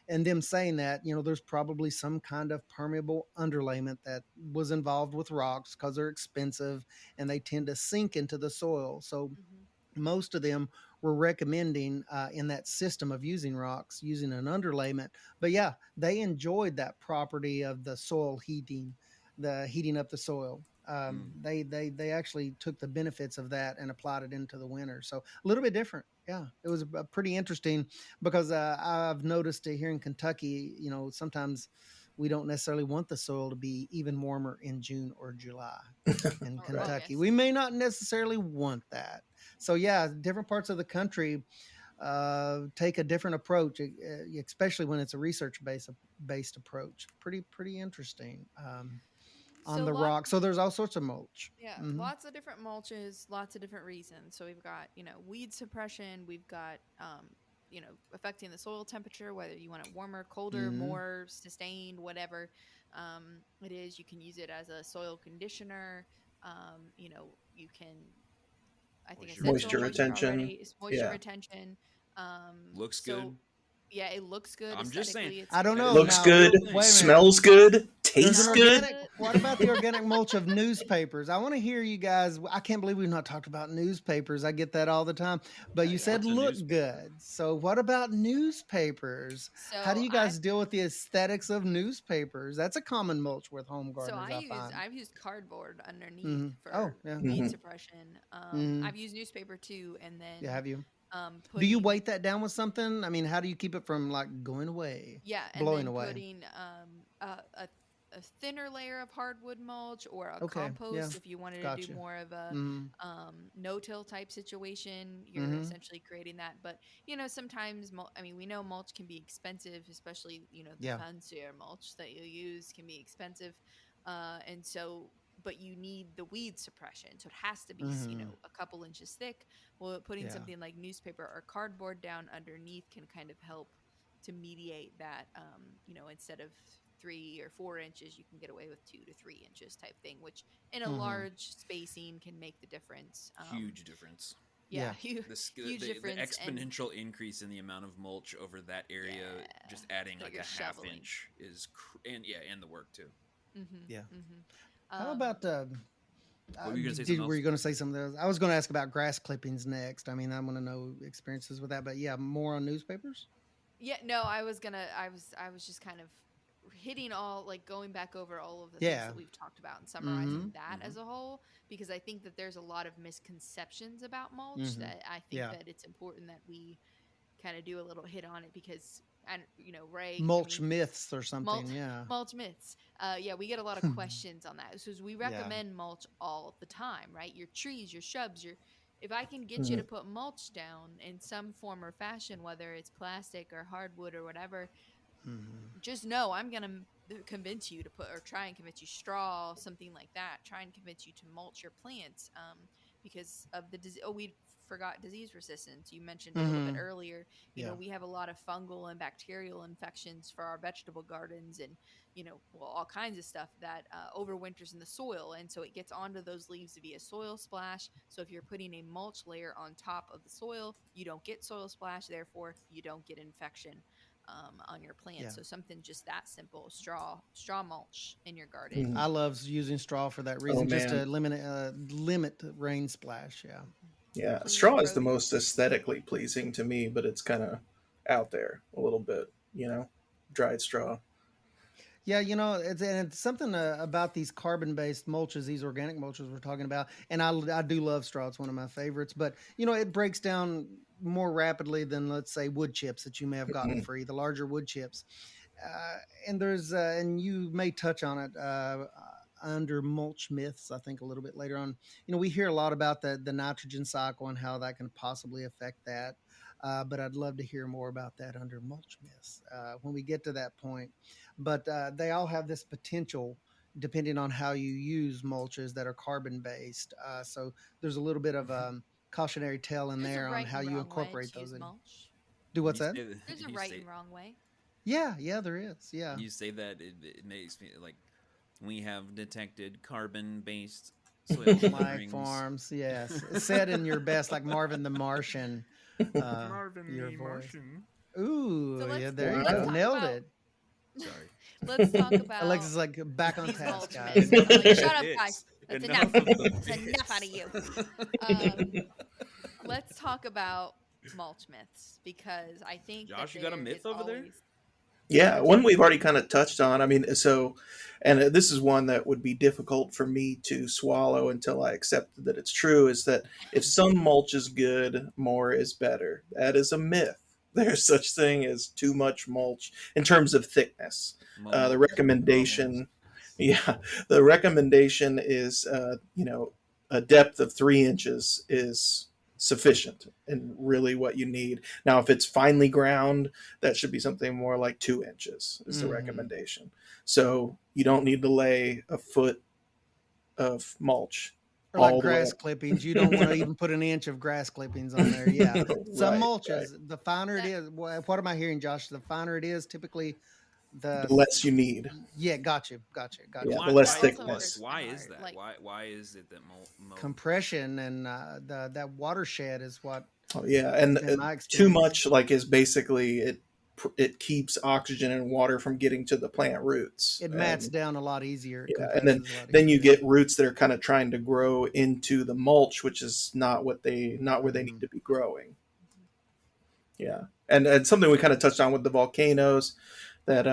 And them saying that, there's probably some kind of permeable underlayment that was involved with rocks because they're expensive and they tend to sink into the soil. So
Mm-hmm.
most of them were recommending in that system of using rocks, using an underlayment. But yeah, they enjoyed that property of the soil heating, the heating up the soil.
mm,
They actually took the benefits of that and applied it into the winter. So a little bit different. Yeah, it was pretty interesting because I've noticed here in Kentucky, sometimes we don't necessarily want the soil to be even warmer in June or July in
Or
right?
Kentucky.
August.
We may not necessarily want that. So yeah, different parts of the country take a different approach, especially when it's a research based approach. Pretty interesting on
So
the
lot
rock. So there's all sorts of mulch.
Yeah,
Hmm.
lots of different mulches, lots of different reasons. So we've got, weed suppression, we've got affecting the soil temperature, whether you want it warmer, colder,
Hmm.
more sustained, whatever it is. You can use it as a soil conditioner. You can, I think I
Moisture
said soil
Moisture
retention.
moisture
retention.
already. It's moisture
Yeah.
retention.
Looks
So
good.
yeah, it looks good
I'm just saying
aesthetically. It's
I don't
that
know.
is
Looks
a
Now,
good,
real thing.
wait a minute.
smells good,
There's an
tastes
smells
good.
organic.
good.
What about the organic mulch of newspapers? I want to hear you guys. I can't believe we've not talked about newspapers. I get that all the time. But
Oh
you
yeah.
said
What's a
look
newspaper?
good. So what about newspapers? How do
So
you
I've
guys deal with the aesthetics of newspapers? That's a common mulch with home
So
gardeners, I find.
I've used cardboard underneath
Hmm. Oh,
for
yeah.
weed
Hmm.
suppression.
Hmm.
I've used newspaper too, and
Yeah,
then
have you? Do you
putting
weight that down with something? I mean, how do you keep it from like going away,
yeah, and
blowing
then
away?
putting a thinner layer of hardwood mulch or a
Okay. Yeah.
compost if you wanted to do
Gotcha.
more of a
Mm-hmm.
no-till type situation. You're
Mm-hmm.
essentially creating that, but sometimes I mean, we know mulch can be expensive, especially the
Yeah.
fancier mulch that you use can be expensive, and so. But you need the weed suppression, so it has to be
Mm-hmm.
a couple inches thick. Well, putting
Yeah.
something like newspaper or cardboard down underneath can kind of help to mediate that, instead of 3 or 4 inches, you can get away with 2 to 3 inches type thing, which in a
Mm-hmm.
large spacing can make the difference.
Huge difference.
Yeah,
Yeah.
huge
The
difference. And
exponential increase in the amount of mulch over that area,
yeah,
just adding
that
like
you're
a half
shoveling.
inch is, and the work too.
Yeah. How
Um,
about
What were you gonna say? Something
were
else?
you going to say some of those? I was going to ask about grass clippings next. I mean, I want to know experiences with that, but yeah, more on newspapers.
Yeah, no, I was just kind of hitting all, like, going back over all of the things
Yeah.
that we've talked about and
Mm-hmm.
summarizing that
Mm-hmm.
as a whole, because I think that there's a lot of misconceptions about mulch
Mm-hmm.
that I think
Yeah.
that it's important that we kind of do a little hit on it, because, and Ray, I
Mulch
mean,
myths or
mulch
something. Yeah.
mulch myths. Yeah, we get a lot of questions on that. So we
Yeah.
recommend mulch all the time, right? Your trees, your shrubs, your if I can get you
Mhm.
to put mulch down in some form or fashion, whether it's plastic or hardwood or whatever,
Mm-hmm.
just know I'm gonna convince you to put, or try and convince you, straw, something like that. Try and convince you to mulch your plants, because of the disease. Oh, we forgot disease resistance. You mentioned a little bit
Mm-hmm.
earlier.
Yeah.
We have a lot of fungal and bacterial infections for our vegetable gardens, and well, all kinds of stuff that overwinters in the soil, and so it gets onto those leaves via soil splash. So if you're putting a mulch layer on top of the soil, you don't get soil splash. Therefore, you don't get infection on your
Yeah.
plants. So something just that simple, straw mulch in your garden.
Mhm.
I love using straw for that
Oh
reason, just
man,
to limit rain splash. Yeah.
yeah.
Clean
Straw is the
produce.
most aesthetically pleasing to me, but it's kind of out there a little bit. Dried straw.
Yeah, it's something about these carbon-based mulches, these organic mulches we're talking about, and I do love straw. It's one of my favorites, but it breaks down more rapidly than, let's say, wood chips that you may have gotten
Mhm.
free, the larger wood chips. And and you may touch on it under mulch myths, I think, a little bit later on. We hear a lot about the nitrogen cycle and how that can possibly affect that. But I'd love to hear more about that under mulch myths when we get to that point. But they all have this potential depending on how you use mulches that are carbon based. So there's a little bit of cautionary tale in
There's a
there on
right
how
and
you
wrong way
incorporate
to
those
use
in.
mulch.
Do
When
what's
you
that?
say that,
There's a right and wrong way.
Yeah, there is. Yeah.
you say that, it makes me like, we have detected carbon-based soil
Mike
colorings.
Farms, yes. Said in your best, like Marvin the Martian, uh,
Marvin
your
the
voice.
Martian.
So
Ooh, yeah,
let's
there you
let's
go.
Wow.
talk
Nailed
about
it.
Sorry.
let's talk about
Alexa's like back on
these
task,
mulch
guys.
myths. I'm like, shut
Enough
up, guys.
bits.
That's
Enough
enough.
of the
That's enough out of
bits.
you. Um, let's talk about mulch myths, because I think that
Josh, you got a
there
myth
is
over there?
always.
Yeah,
Gotcha.
one we've already kind of touched on. I mean, and this is one that would be difficult for me to swallow until I accepted that it's true, is that if some mulch is good, more is better. That is a myth. There's such thing as too much mulch in terms of thickness.
Mo
The
mulch, raw mulch.
recommendation, yeah, the recommendation is, a depth of 3 inches is sufficient and really what you need. Now, if it's finely ground, that should be something more like 2 inches is the
Hmm.
recommendation. So you don't need to lay a foot of mulch
Or like
all the way
grass clippings. You don't want to
up.
even put an inch of grass clippings on there. Yeah. Some
Right, right.
mulches, the finer it
That
is, what am I hearing, Josh? The finer it is, typically the,
The less you need.
yeah, got you. Got you. Got
Yeah,
you.
the
Why?
less
that
Why?
also
What?
thickness.
hurts my
Why is
heart.
that?
Like,
Why is it that
Compression and that watershed is what
Oh, yeah,
has
and
been my
too
experience.
much like is basically it keeps oxygen and water from getting to the plant roots.
It mats
And
down a lot easier. It
yeah, and then
compresses a lot
then you
easier.
get roots that are kind of trying to grow into the mulch, which is not where they
Hmm.
need to be growing. Yeah, and something we kind of touched on with the volcanoes, that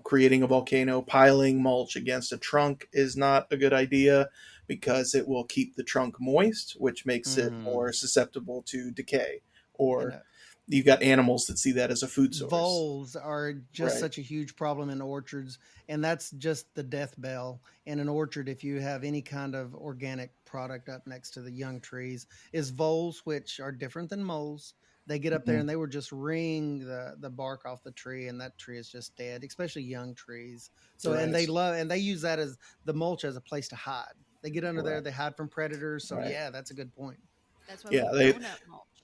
creating a volcano, piling mulch against a trunk is not a good idea because it will keep the trunk moist, which makes it
Hmm.
more susceptible to decay.
And
Or you've got animals that see that as a food source.
voles are just
Right.
such a huge problem in orchards, and that's just the death bell in an orchard. If you have any kind of organic product up next to the young trees, is voles, which are different than moles. They get up there
Mhm.
and they will just wring the bark off the tree, and that tree is just dead, especially young trees. So, and
Right.
they use that as the mulch as a place to hide. They get under there,
Right.
they hide from predators. So
Right.
yeah, that's a good point.
that's why we
Yeah.
use
They
donut mulch.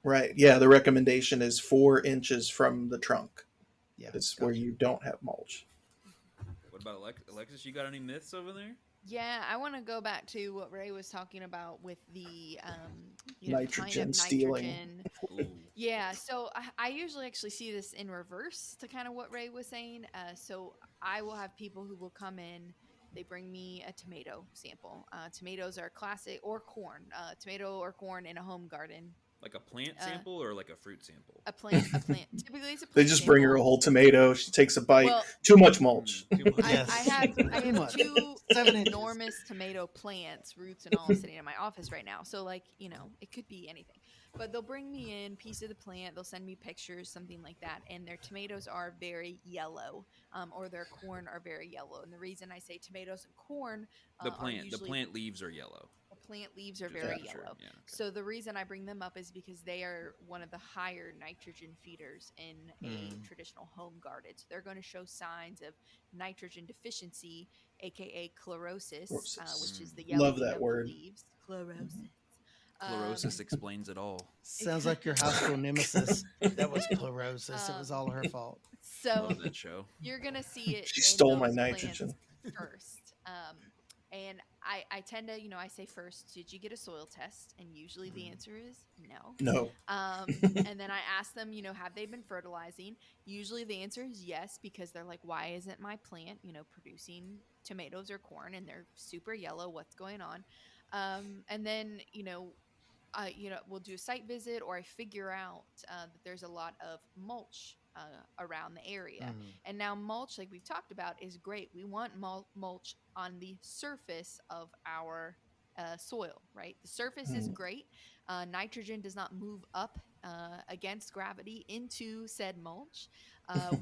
right. Yeah. The recommendation is 4 inches from the trunk.
Yeah,
Is where
gotcha.
you don't have mulch.
about Alexis? You got any myths over there?
Yeah, I want to go back to what Ray was talking about with the, kind of
Nitrogen stealing.
nitrogen.
Ooh.
Yeah, so I usually actually see this in reverse to kind of what Ray was saying. So I will have people who will come in. They bring me a tomato sample. Tomatoes are classic, or corn. Tomato or corn in a home garden.
Like a plant
Uh,
sample or like a fruit sample?
a plant, a plant. Typically, it's a
They
plant
just bring her
sample.
a whole tomato. She takes a bite.
Well,
Too much mulch.
Too much.
Yes.
I
Too
have
much.
two
7 inches.
enormous tomato plants, roots and all, sitting in my office right now. So like, it could be anything. But they'll bring me in piece of the plant, they'll send me pictures, something like that, and their tomatoes are very yellow, or their corn are very yellow. And the reason I say tomatoes and corn
The
are
plant
usually
leaves are yellow.
the plant leaves are
Just
very
making sure.
yellow.
Yeah. Okay.
So the reason I bring them up is because they are one of the higher nitrogen feeders in a traditional home garden. So they're going to show signs of nitrogen deficiency, aka chlorosis, which is the
Love
yellowing
that
of
word.
the leaves. Chlorosis.
Chlorosis explains it all.
Sounds like your high school nemesis. That was chlorosis. It was all her fault.
So
Love that show.
you're going to see it
She
in
stole my
those
nitrogen.
plants first. And I tend to, I say first, did you get a soil test? And usually the answer is no.
No.
And then I ask them, have they been fertilizing? Usually the answer is yes, because they're like, why isn't my plant, producing tomatoes or corn? And they're super yellow. What's going on? And then, we'll do a site visit, or I figure out that there's a lot of mulch around the area. And now mulch, like we've talked about, is great. We want mulch on the surface of our soil, right? The surface is great. Nitrogen does not move up against gravity into said mulch.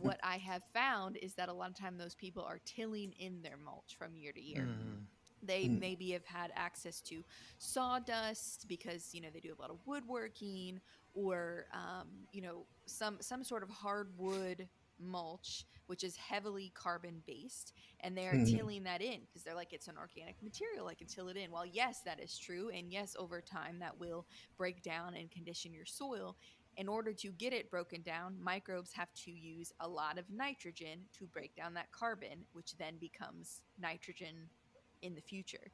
What I have found is that a lot of time those people are tilling in their mulch from year to year. They maybe have had access to sawdust because they do a lot of woodworking, or some sort of hardwood mulch, which is heavily carbon based, and they are tilling that in because they're like, it's an organic material, I can till it in. Well, yes, that is true, and yes, over time that will break down and condition your soil. In order to get it broken down, microbes have to use a lot of nitrogen to break down that carbon, which then becomes nitrogen in the future.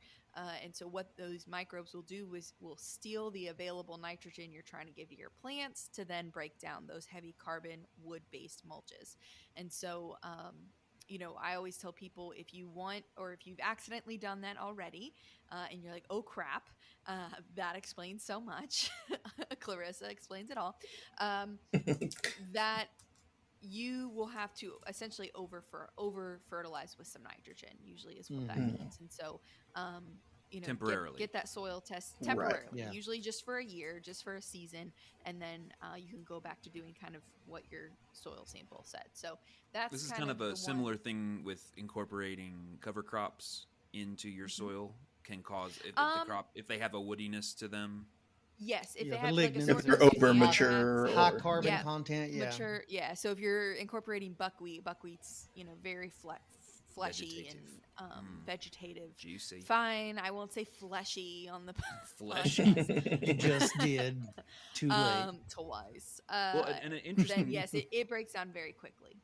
And so what those microbes will do is will steal the available nitrogen you're trying to give to your plants to then break down those heavy carbon wood-based mulches. And so, I always tell people, if you want, or if you've accidentally done that already, and you're like, oh crap, that explains so much. Clarissa explains it all. That you will have to essentially over fertilize with some nitrogen, usually is what that means. And so,
temporarily
get that soil test temporarily,
yeah.
usually just for a year, just for a season, and then you can go back to doing kind of what your soil sample said. So
this is kind of a similar thing with incorporating cover crops into your soil can cause if they have a woodiness to them.
Yes, if
Yeah,
they
the
have like a
lignans,
sort
if they're
of
over mature,
high
or
carbon content,
mature, So if you're incorporating buckwheat's very fleshy
Vegetative.
and vegetative,
Juicy.
fine. I won't say fleshy on the
Fleshy.
You just did. Too late.
twice.
Well, and an interesting
Then yes, it breaks down very quickly.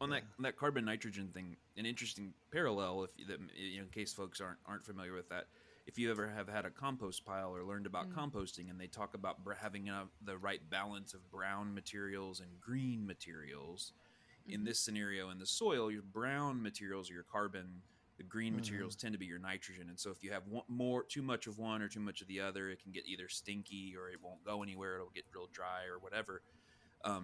On that carbon nitrogen thing, an interesting parallel, in case folks aren't familiar with that, if you ever have had a compost pile or learned about composting, and they talk about having the right balance of brown materials and green materials. In this scenario, in the soil, your brown materials are your carbon, the green materials tend to be your nitrogen. And so if you have too much of one or too much of the other, it can get either stinky, or it won't go anywhere, it'll get real dry or whatever.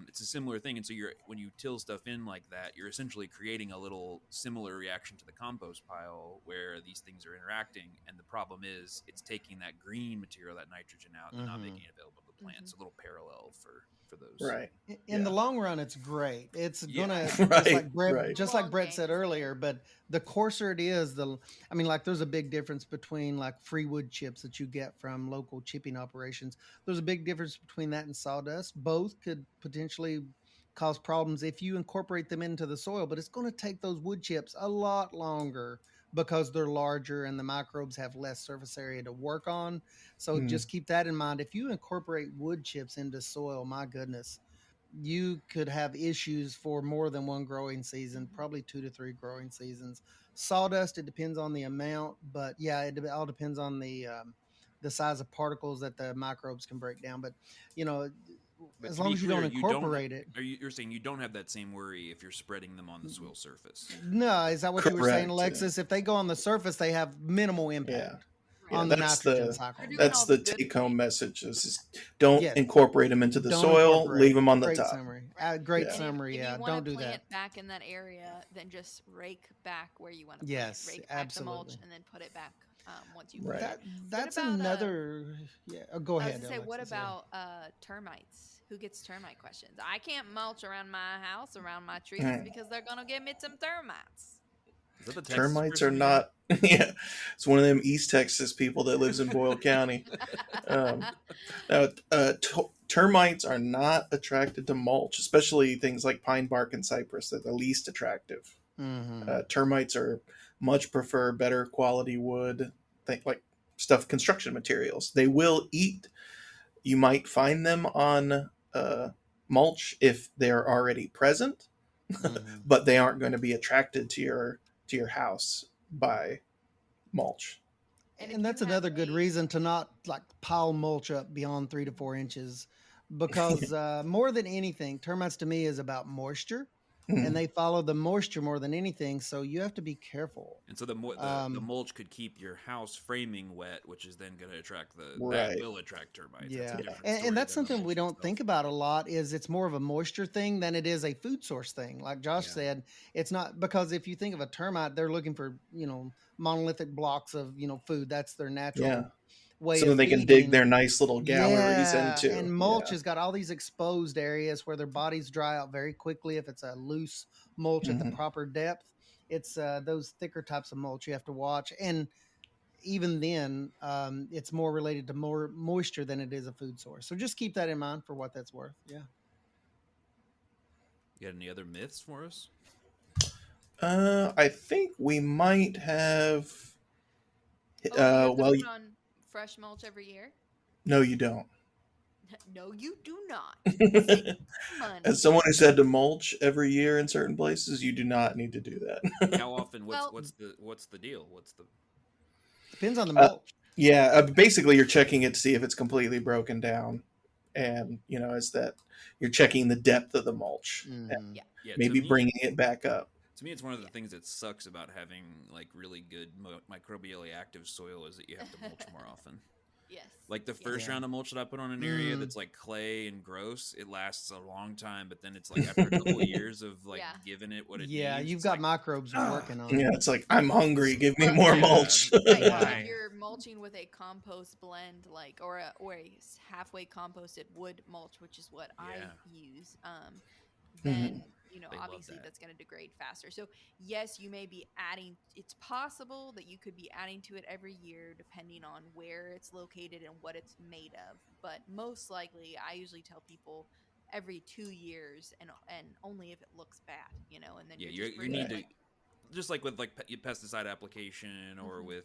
It's a similar thing. And so when you till stuff in like that, you're essentially creating a little similar reaction to the compost pile where these things are interacting. And the problem is it's taking that green material, that nitrogen out, and not making it available to the plant. It's a little parallel for those.
right.
In the long run, it's great. It's gonna
Right.
just like Brett said earlier. But the coarser it is, there's a big difference between like free wood chips that you get from local chipping operations. There's a big difference between that and sawdust. Both could potentially cause problems if you incorporate them into the soil, but it's going to take those wood chips a lot longer because they're larger and the microbes have less surface area to work on. So just keep that in mind. If you incorporate wood chips into soil, my goodness, you could have issues for more than one growing season, probably 2 to 3 growing seasons. Sawdust, it depends on the amount, but yeah, it all depends on the size of particles that the microbes can break down. But you know,
But
as
to
long
be
as you don't
clear, you don't.
incorporate it.
You're saying you don't have that same worry if you're spreading them on the soil surface?
No, is that what you were saying,
Correct.
Alexis? If they go on the surface, they have minimal
Yeah.
impact
Yeah,
on
Right.
the
that's
nitrogen
the
cycle.
You're doing
Yeah.
all
that's
the
the
good
take home
things.
message is don't
Yes.
incorporate them into the
Don't
soil, leave
incorporate.
them on the
Great
top.
summary.
Right.
Great
Yeah.
And if,
summary.
if you
Yeah.
want to
Don't do that.
plant back in that area, then just rake back where you want to plant.
Yes,
Rake back the mulch
absolutely.
and then put it back once you
Right.
plant it.
That
What
that's
about
another. Yeah. Oh, go
I was
ahead,
gonna say, what
Alexis. Yeah.
about termites? Who gets termite questions? I can't mulch around my house, around my trees,
Mm.
because they're gonna give me some termites.
Is that the Texas
Termites are
person here?
not. Yeah, it's one of them East Texas people that lives in Boyle County. Um, now, termites are not attracted to mulch, especially things like pine bark and cypress. They're the least attractive.
Mm-hmm.
Termites are much prefer better quality wood, think like stuff construction materials. They will eat. You might find them on mulch if they're already present,
Mm-hmm.
but they aren't going to be attracted to your house by mulch.
And if
And
you
that's
have
another good
a
reason to not like pile mulch up beyond 3 to 4 inches, because more than anything, termites to me is about moisture, and
Mm,
they follow the moisture more than anything. So you have to be careful.
And so the
Um,
mulch could keep your house framing wet, which is then going to attract that
right.
will attract termites. That's a
Yeah,
Yeah.
different story
and that's
than the
something we
mulch
don't
itself.
think about a lot. Is it's more of a moisture thing than it is a food source thing. Like Josh
Yeah.
said, it's not, because if you think of a termite, they're looking for monolithic blocks of food. That's their
Yeah.
natural way
So that
of
they can dig
feeding.
their nice little galleries
Yeah,
into.
and mulch
Yeah.
has got all these exposed areas where their bodies dry out very quickly. If it's a loose mulch at the
Hmm.
proper depth, it's those thicker types of mulch you have to watch. And even then, it's more related to more moisture than it is a food source. So just keep that in mind for what that's worth. Yeah.
You got any other myths for us?
I think we might have.
Oh, you have to
Well,
put on fresh mulch every year?
no, you don't.
No, you do not. Save money.
As someone who's had to mulch every year in certain places, you do not need to do that.
How often?
Well,
What's the deal? What's the
Depends on the
uh,
mulch.
yeah, basically, you're checking it to see if it's completely broken down, and is that you're checking the depth of the mulch, and
Hmm.
yeah,
Yeah,
maybe bringing it back up.
to me, it's one of the
yeah.
things that sucks about having like really good microbially active soil is that you have to mulch more often.
Yes.
Like the
yes.
first
Yeah.
round of mulch that I put on an area
Mm.
that's like clay and gross, it lasts a long time, but then it's like after a couple of years of like
Yeah.
giving it what it
Yeah,
needs,
you've
it's
got
like,
microbes
ah,
working on
Yeah,
it.
it's like I'm hungry. Give me
Well,
more
yeah,
mulch.
right. And
why?
if you're mulching with a compost blend, like or a halfway composted wood mulch, which is what I
Yeah.
use,
Mhm.
then
They love
obviously
that.
that's going to degrade faster. So yes, you may be adding. It's possible that you could be adding to it every year, depending on where it's located and what it's made of. But most likely, I usually tell people every 2 years, and only if it looks bad, and then
Yeah,
you're
you
just
need
bringing
to
like
just like with like pesticide application or
mhm,
with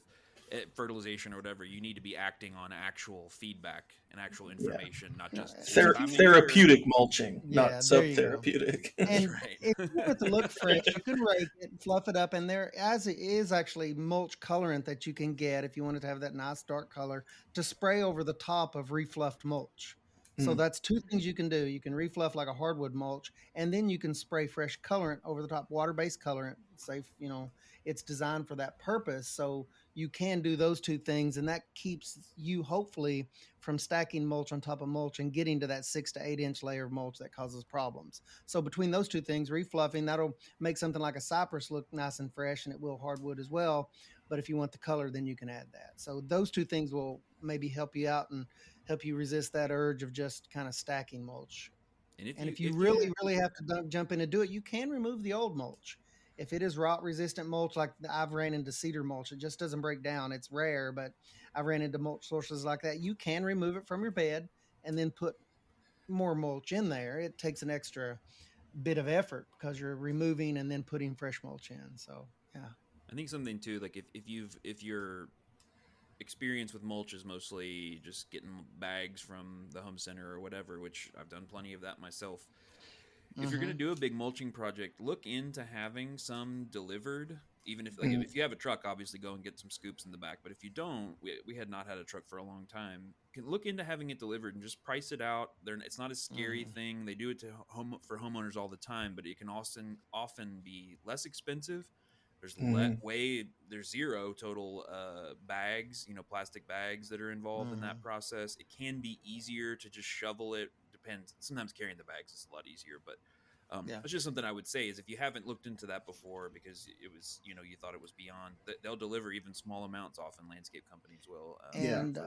fertilization or whatever, you need to be acting on actual feedback and actual
Yeah.
information, not
No,
just this
and if
time
you
of
want,
year.
Therapeutic mulching, not
yeah, there you go.
sub-therapeutic.
That's
And
right.
if you want it to look fresh, you can rake it and fluff it up. And there, as it is actually mulch colorant that you can get if you want it to have that nice dark color to spray over the top of refluffed mulch. So
Mm,
that's two things you can do. You can refluff like a hardwood mulch, and then you can spray fresh colorant over the top, water-based colorant. Safe, it's designed for that purpose. So you can do those two things, and that keeps you hopefully from stacking mulch on top of mulch and getting to that 6 to 8 inch layer of mulch that causes problems. So between those two things, refluffing, that'll make something like a cypress look nice and fresh, and it will hardwood as well. But if you want the color, then you can add that. So those two things will maybe help you out and help you resist that urge of just kind of stacking mulch.
And
And if you really, really have to jump in and do it, you can remove the old mulch. If it is rot resistant mulch, like I've ran into cedar mulch, it just doesn't break down. It's rare, but I've ran into mulch sources like that. You can remove it from your bed and then put more mulch in there. It takes an extra bit of effort because you're removing and then putting fresh mulch in. So yeah.
I think something too, like if your experience with mulch is mostly just getting bags from the home center or whatever, which I've done plenty of that myself. If you're going
Mm-hmm.
to do a big mulching project, look into having some delivered Even if like if you have a truck, obviously go and get some scoops in the back. But if you don't, we had not had a truck for a long time. You can look into having it delivered and just price it out. It's not a scary thing. They do it to for homeowners all the time, but it can often be less expensive. There's there's zero total bags, plastic bags that are involved in that process. It can be easier to just shovel it. Depends. Sometimes carrying the bags is a lot easier, but it's just something I would say is if you haven't looked into that before because it was, you thought it was beyond, they'll deliver even small amounts. Often landscape companies will.
And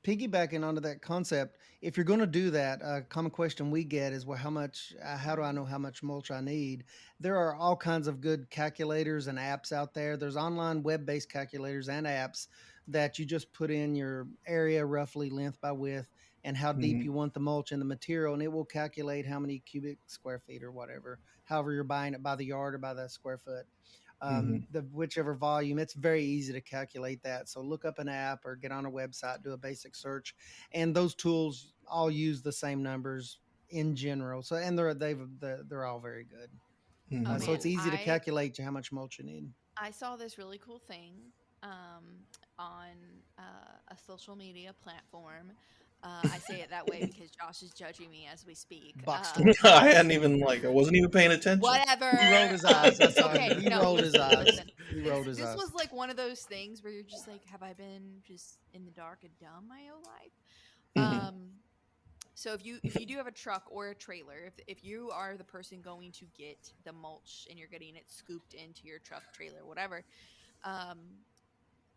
piggybacking onto that concept, if you're going to do that, a common question we get is, well, how do I know how much mulch I need? There are all kinds of good calculators and apps out there. There's online web-based calculators and apps that you just put in your area roughly length by width and how deep you want the mulch in the material, and it will calculate how many cubic square feet or whatever, however you're buying it by the yard or by the square foot. The whichever volume, it's very easy to calculate that. So look up an app or get on a website, do a basic search, and those tools all use the same numbers in general. So and they're all very good.
Oh
So
man,
it's easy to calculate how much mulch you need.
I saw this really cool thing on a social media platform. I say it that way because Josh is judging me as we speak.
I hadn't even I wasn't even paying attention.
Whatever.
He rolled his eyes. That's
okay.
He rolled his eyes. He rolled his
eyes.
This
was like one of those things where you're just like, have I been just in the dark and dumb my whole life? So if you do have a truck or a trailer, if you are the person going to get the mulch and you're getting it scooped into your truck, trailer, whatever,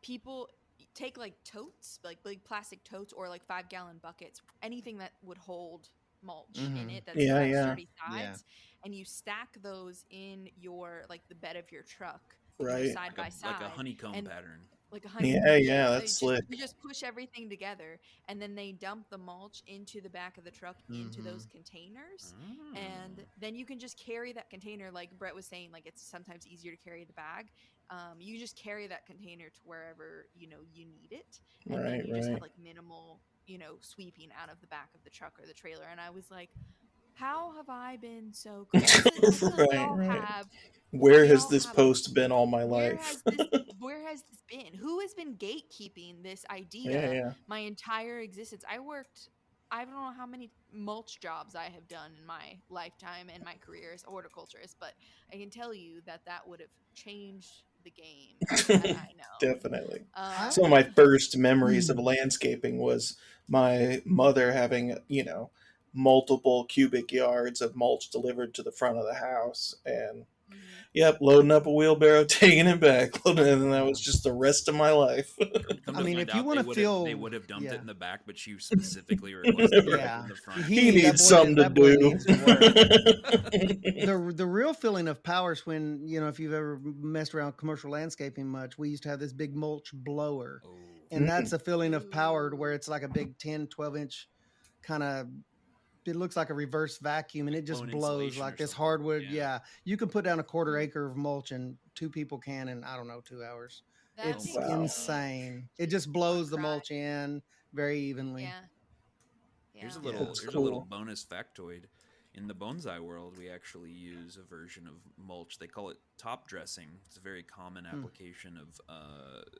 people take like totes, like big plastic totes or like 5-gallon buckets, anything that would hold mulch in it that's sturdy sides, and you stack those in your like the bed of your truck, side by side,
like a honeycomb pattern.
Like a honeycomb.
That's slick.
You just push everything together, and then they dump the mulch into the back of the truck into those containers, and then you can just carry that container. Like Brett was saying, like it's sometimes easier to carry the bag. You just carry that container to wherever you need it, and then you just have like minimal, sweeping out of the back of the truck or the trailer. And I was like, how have I been so
right. Where has this post been all my life?
Where has this been? Who has been gatekeeping this idea my entire existence? I don't know how many mulch jobs I have done in my lifetime and my career as a horticulturist, but I can tell you that would have changed the game. That I know.
Definitely. Some of my first memories of landscaping was my mother having, multiple cubic yards of mulch delivered to the front of the house, and loading up a wheelbarrow, taking it back, and that was just the rest of my life.
I mean, if you want to feel,
they would have dumped it in the back, but you specifically requested it in the front.
He needs something to do.
The real feeling of power is when, if you've ever messed around commercial landscaping much, we used to have this big mulch blower, and that's a feeling of power to where it's like a big 10, 12-inch kind of. It looks like a reverse vacuum, and it just blows like this hardwood. Yeah. You can put down a quarter acre of mulch, and 2 people can in, I don't know, 2 hours. It's insane. It just blows the mulch in very evenly.
Here's a little bonus factoid. In the bonsai world, we actually use a version of mulch. They call it top dressing. It's a very common application of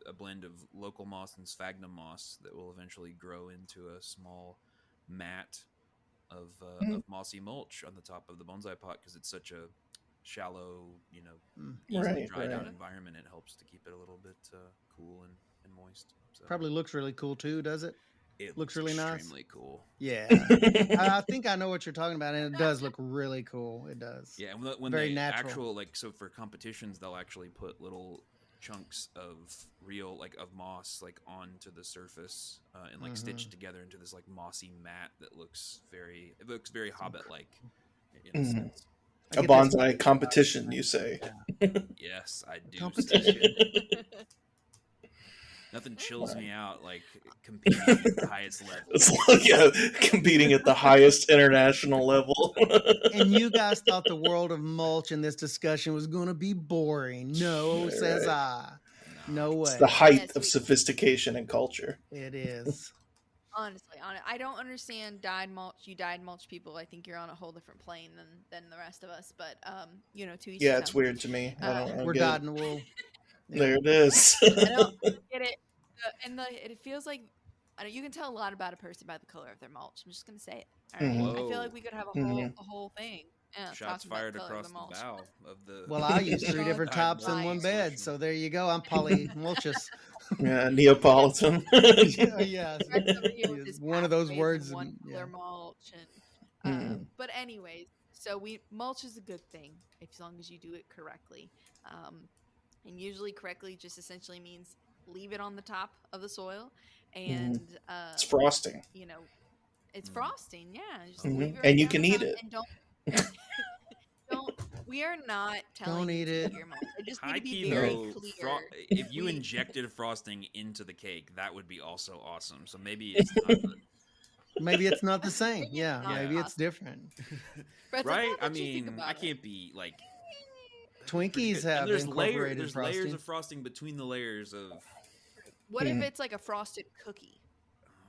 a blend of local moss and sphagnum moss that will eventually grow into a small mat of mossy mulch on the top of the bonsai pot, because it's such a shallow, easily dried out environment. It helps to keep it a little bit cool and moist. So
probably looks really cool too, does it?
It
looks really nice.
Extremely cool.
Yeah, I think I know what you're talking about, and it does look really cool. It does.
Yeah, when very they natural. So for competitions, they'll actually put little chunks of real of moss onto the surface and stitched together into this mossy mat that looks very Hobbit like in a sense.
A bonsai competition, you say?
Yeah. Yes, I do. Competition. Nothing chills me out like competing at the highest level.
It's competing at the highest international level.
And you guys thought the world of mulch in this discussion was going to be boring. No, says I. No way.
It's the height of sophistication and culture.
It is.
Honestly, I don't understand dyed mulch. You dyed mulch people. I think you're on a whole different plane than the rest of us. But to each.
Yeah, it's weird to me.
We're dyed in the wool. Yeah.
There it is.
I don't get it. It feels like you can tell a lot about a person by the color of their mulch. I'm just gonna say it. All right.
Hmm.
I feel
Whoa.
like we could have
Hmm.
a whole thing. Yeah,
Shots
talking about the
fired
color of the
across the
mulch.
bow of the
Well, I use three
Shots
different
Tide
tops in
mulching
one
fired.
bed,
solution.
so there you go. I'm polymulchous.
Yeah,
Yeah,
Neapolitan.
Yeah, yes,
Rex over here with
yes,
his
one of those
pathways and
words.
one
Yeah.
color mulch and
Mhm.
but anyways, so we mulch is a good thing as long as you do it correctly. Um, and usually correctly just essentially means leave it on the top of the soil
Mhm.
and
It's frosting.
you know it's
Mm.
frosting, yeah, just
Okay.
leave
Hmm.
it
And
right
you
there on the
can eat
top
it.
and don't we are not
Don't
telling you
eat
to
it.
eat your mulch. I just need
High
to be
key
very
No.
though,
clear.
if you
We
injected frosting into the cake, that would be also awesome. So maybe it's not the
Maybe it's not the same.
maybe it's
Yeah,
not
yeah.
maybe it's
possible.
different.
Pretzel,
Right?
now
I
that you think
mean, I
about it.
can't be like that'd be pretty
Twinkies
good. And
have incorporated
there's layers
frosting.
of frosting between the layers of
What if
Mhm.
it's like a frosted cookie?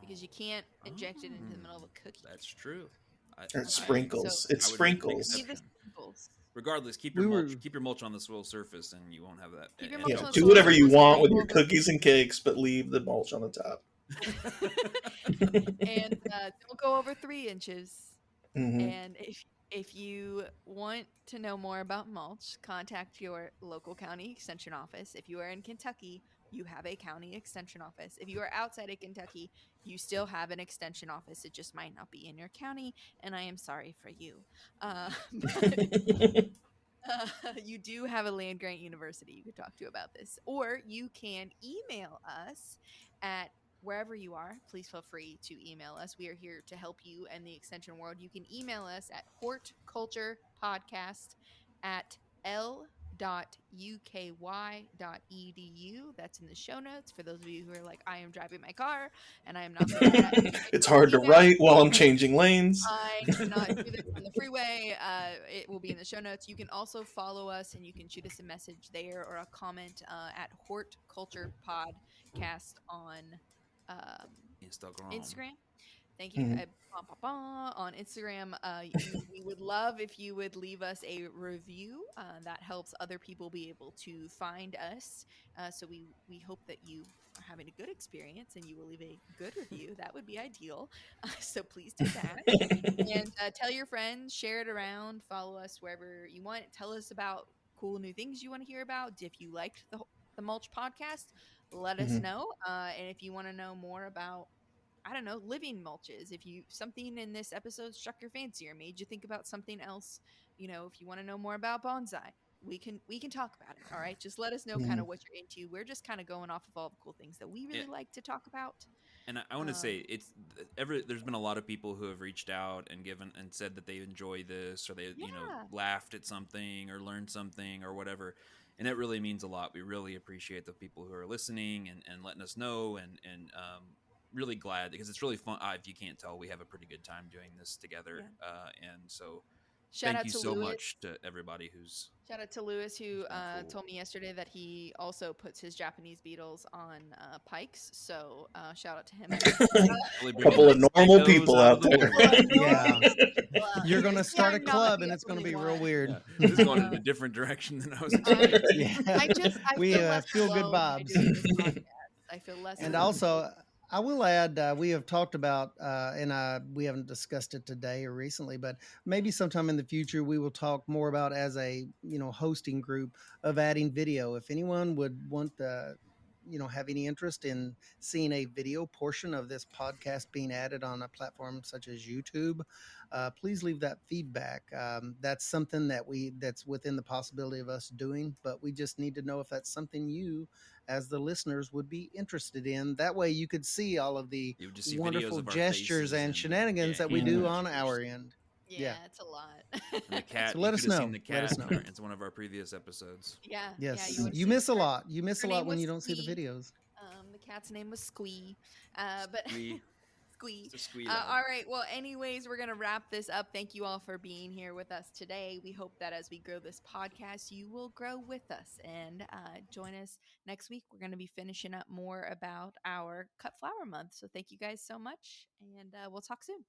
Because you can't inject it into the middle of
oh,
a cookie.
that's true. I,
Or it
I
So
sprinkles. It
I would make an
sprinkles.
leave the
exception.
sprinkles.
Regardless,
We were
keep your mulch on the soil surface, and you won't have that
Keep your mulch
Yeah,
on the
do
soil
inevitable.
whatever you
surface and
want
don't
with
go
your
over
cookies and cakes, but leave the mulch on the top.
and don't go over 3 inches.
Hmm.
And if you want to know more about mulch, contact your local county extension office. If you are in Kentucky, you have a county extension office. If you are outside of Kentucky, you still have an extension office. It just might not be in your county, and I am sorry for you. But you do have a land grant university you could talk to about this, or you can email us at wherever you are. Please feel free to email us. We are here to help you and the extension world. You can email us at hortculturepodcast at l.uky.edu. That's in the show notes for those of you who are like, I am driving my car and I am not good at
It's
those
hard to
emails.
write while I'm changing lanes.
I cannot do this on the freeway. It will be in the show notes. You can also follow us and you can shoot us a message there or a comment at Horticulture Podcast on um,
Instagram.
Instagram. Thank you.
Mhm.
On Instagram, we would love if you would leave us a review. That helps other people be able to find us. So we hope that you are having a good experience and you will leave a good review. That would be ideal. So please do that. And tell your friends, share it around, follow us wherever you want. Tell us about cool new things you want to hear about. If you liked the Mulch podcast, let us
Mhm.
know. And if you want to know more about, I don't know, living mulches, if you something in this episode struck your fancy or made you think about something else, if you want to know more about bonsai, we can talk about it. All right, just let us know kind of
Mhm.
what you're into. We're just kind of going off of all the cool things that we
Yeah,
really like to talk about.
and I want to say
Um,
there's been a lot of people who have reached out and given and said that they enjoy this or they
yeah,
laughed at something or learned something or whatever, and that really means a lot. We really appreciate the people who are listening and letting us know and really glad because it's really fun. If you can't tell, we have a pretty good time doing this together,
yeah.
and so
Shout
thank
out
you
to
so
Lewis.
much to everybody who's
Shout out to Lewis, who
been cool.
told me yesterday that he also puts his Japanese beetles on pikes. So shout out to him.
Really bringing
Couple
the
of normal
psychos
people
out
out
of the
there.
Couple of
woodwork.
Yeah.
normal people out
You're
here.
gonna
You
start
are
a
not
club,
the
and it's gonna
only
be real
one.
weird.
Yeah, this is going in
Uh,
a different direction than I was
I
expecting.
Yeah,
I
we
feel less
feel good
alone by
vibes.
doing this podcast. I feel less
And
alone.
also, I will add, we have talked about, and we haven't discussed it today or recently, but maybe sometime in the future we will talk more about as a hosting group of adding video. If anyone would want to, have any interest in seeing a video portion of this podcast being added on a platform such as YouTube, please leave that feedback. That's something that's within the possibility of us doing, but we just need to know if that's something you as the listeners would be interested in. That way you could see all of the
You would just see videos
wonderful
of our
gestures
faces
and
and
shenanigans that we
hand
do
Mhm.
on
gestures.
our end.
Yeah,
Yeah.
it's a lot.
And the
So
cat, you
let
could
us
have seen
know.
the
Let us
cat
know.
it's one of our previous episodes.
Yeah, yeah. You
Yes.
would have
You
seen
miss a lot. You miss
her
a lot
name
when
was
you don't see the
Squee.
videos.
The cat's name was Squee. But
Squee.
Squee.
It's a squee dog.
All right. Well, anyways, we're gonna wrap this up. Thank you all for being here with us today. We hope that as we grow this podcast, you will grow with us and join us next week. We're gonna be finishing up more about our Cut Flower Month. So thank you guys so much, and we'll talk soon.